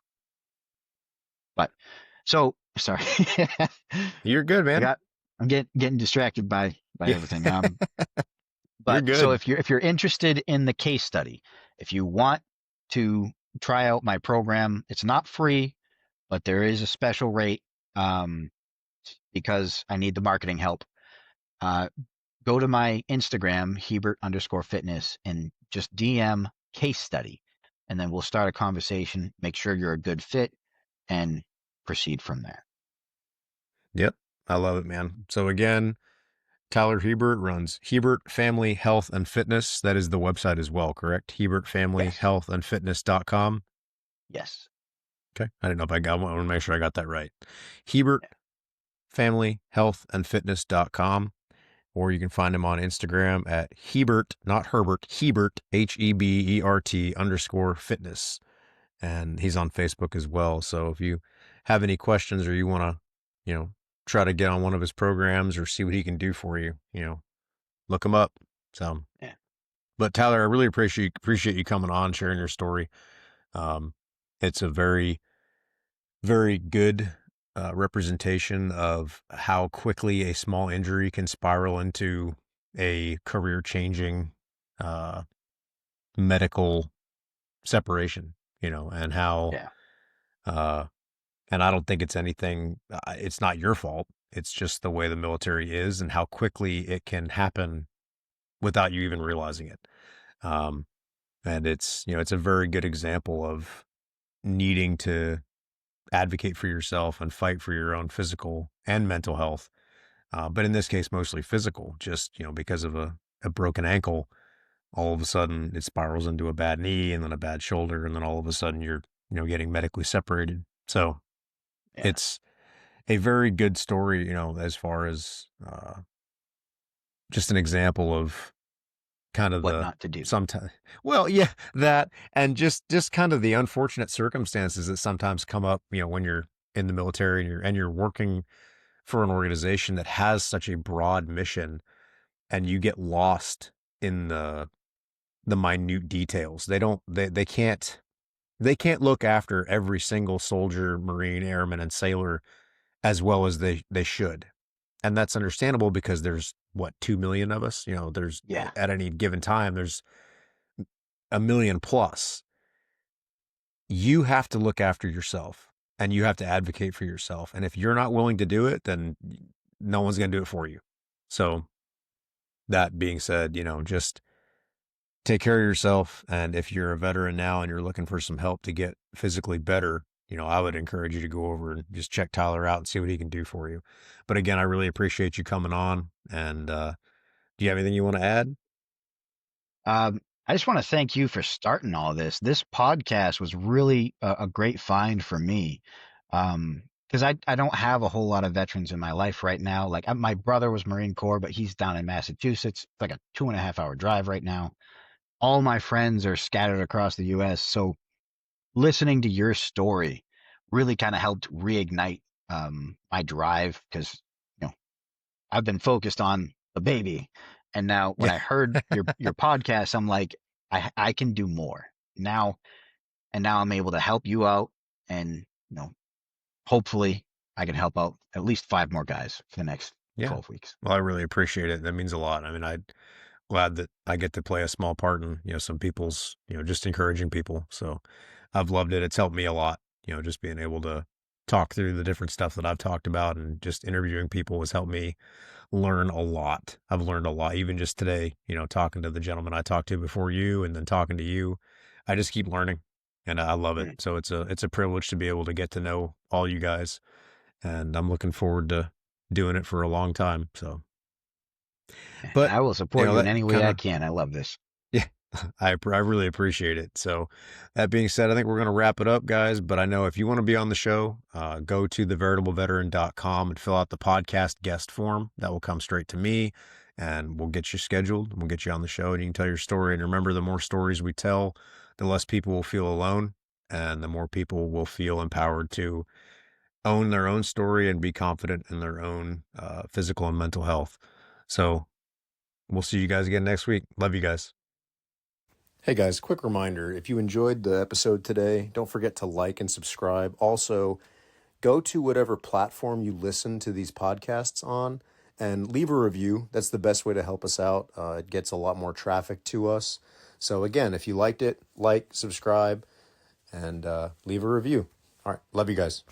But so sorry. You're good, I man. got I'm getting distracted by Yeah. everything. You're But so good. if you're interested in the case study, if you want to try out my program, it's not free, but there is a special rate um, because I need the marketing help. Uh, Go to my Instagram, Hebert_fitness, and just DM case study, and then we'll start a conversation. Make sure you're a good fit, and proceed from there. Yep. I love it, man. So again, Tyler Hebert runs Hebert Family Health and Fitness. That is the website as well, correct? Hebert Family Yes, Health and Fitness.com. yes, Okay. I didn't know if I want to make sure I got that right. Hebert yeah, Family Health and Fitness.com. Or you can find him on Instagram at Hebert, not Herbert, Hebert, HEBERT_fitness. And he's on Facebook as well. So if you have any questions or you want to, you know, try to get on one of his programs or see what he can do for you, look him up. So, yeah. but Tyler, I really appreciate you coming on, sharing your story. Um, it's a very, very good representation of how quickly a small injury can spiral into a career changing uh, medical separation, and how, Yeah. uh, and I don't think it's anything, it's not your fault. It's just the way the military is and how quickly it can happen without you even realizing it. Um, and it's a very good example of needing to advocate for yourself and fight for your own physical and mental health. But in this case, mostly physical, just, because of a broken ankle, all of a sudden it spirals into a bad knee and then a bad shoulder. And then all of a sudden you're, getting medically separated. So Yeah. it's a very good story, as far as just an example of kind of What the not to do. sometimes, well, yeah, that, and just kind of the unfortunate circumstances that sometimes come up, when you're in the military and you're working for an organization that has such a broad mission and you get lost in the minute details. They can't look after every single soldier, Marine, airman, and sailor as well as they should. And that's understandable because there's what, 2 million of us, there's Yeah. at any given time, there's a million plus. You have to look after yourself and you have to advocate for yourself. And if you're not willing to do it, then no one's going to do it for you. So that being said, just take care of yourself. And if you're a veteran now and you're looking for some help to get physically better, I would encourage you to go over and just check Tyler out and see what he can do for you. But again, I really appreciate you coming on. And do you have anything you want to add? I just want to thank you for starting all this. This podcast was really a great find for me. Because I don't have a whole lot of veterans in my life right now. Like my brother was Marine Corps, but he's down in Massachusetts. It's like a 2.5 hour drive right now. All my friends are scattered across the U.S. So listening to your story really kind of helped reignite my drive because you know I've been focused on the baby, and now when Yeah. I heard your podcast, I'm like, I can do more now, and now I'm able to help you out, and hopefully I can help out at least 5 more guys for the next Yeah. 12 weeks. Well, I really appreciate it. That means a lot. I mean, I'm glad that I get to play a small part in, some people's, just encouraging people. So I've loved it. It's helped me a lot, just being able to talk through the different stuff that I've talked about and just interviewing people has helped me learn a lot. I've learned a lot, even just today, talking to the gentleman I talked to before you and then talking to you. I just keep learning and I love it. Mm. So it's a privilege to be able to get to know all you guys. And I'm looking forward to doing it for a long time. So And But I will support you in that any way kind I of, can. I love this. yeah, I really appreciate it. So that being said, I think we're going to wrap it up, guys. But I know if you want to be on the show, go to theveritable.veteran.com and fill out the podcast guest form. That will come straight to me, and we'll get you scheduled. We'll get you on the show, and you can tell your story. And remember, the more stories we tell, the less people will feel alone, and the more people will feel empowered to own their own story and be confident in their own physical and mental health. So we'll see you guys again next week. Love you guys. Hey guys, quick reminder, if you enjoyed the episode today, don't forget to like and subscribe. Also, go to whatever platform you listen to these podcasts on and leave a review. That's the best way to help us out. It gets a lot more traffic to us. So again, if you liked it, like, subscribe, and leave a review. All right, love you guys.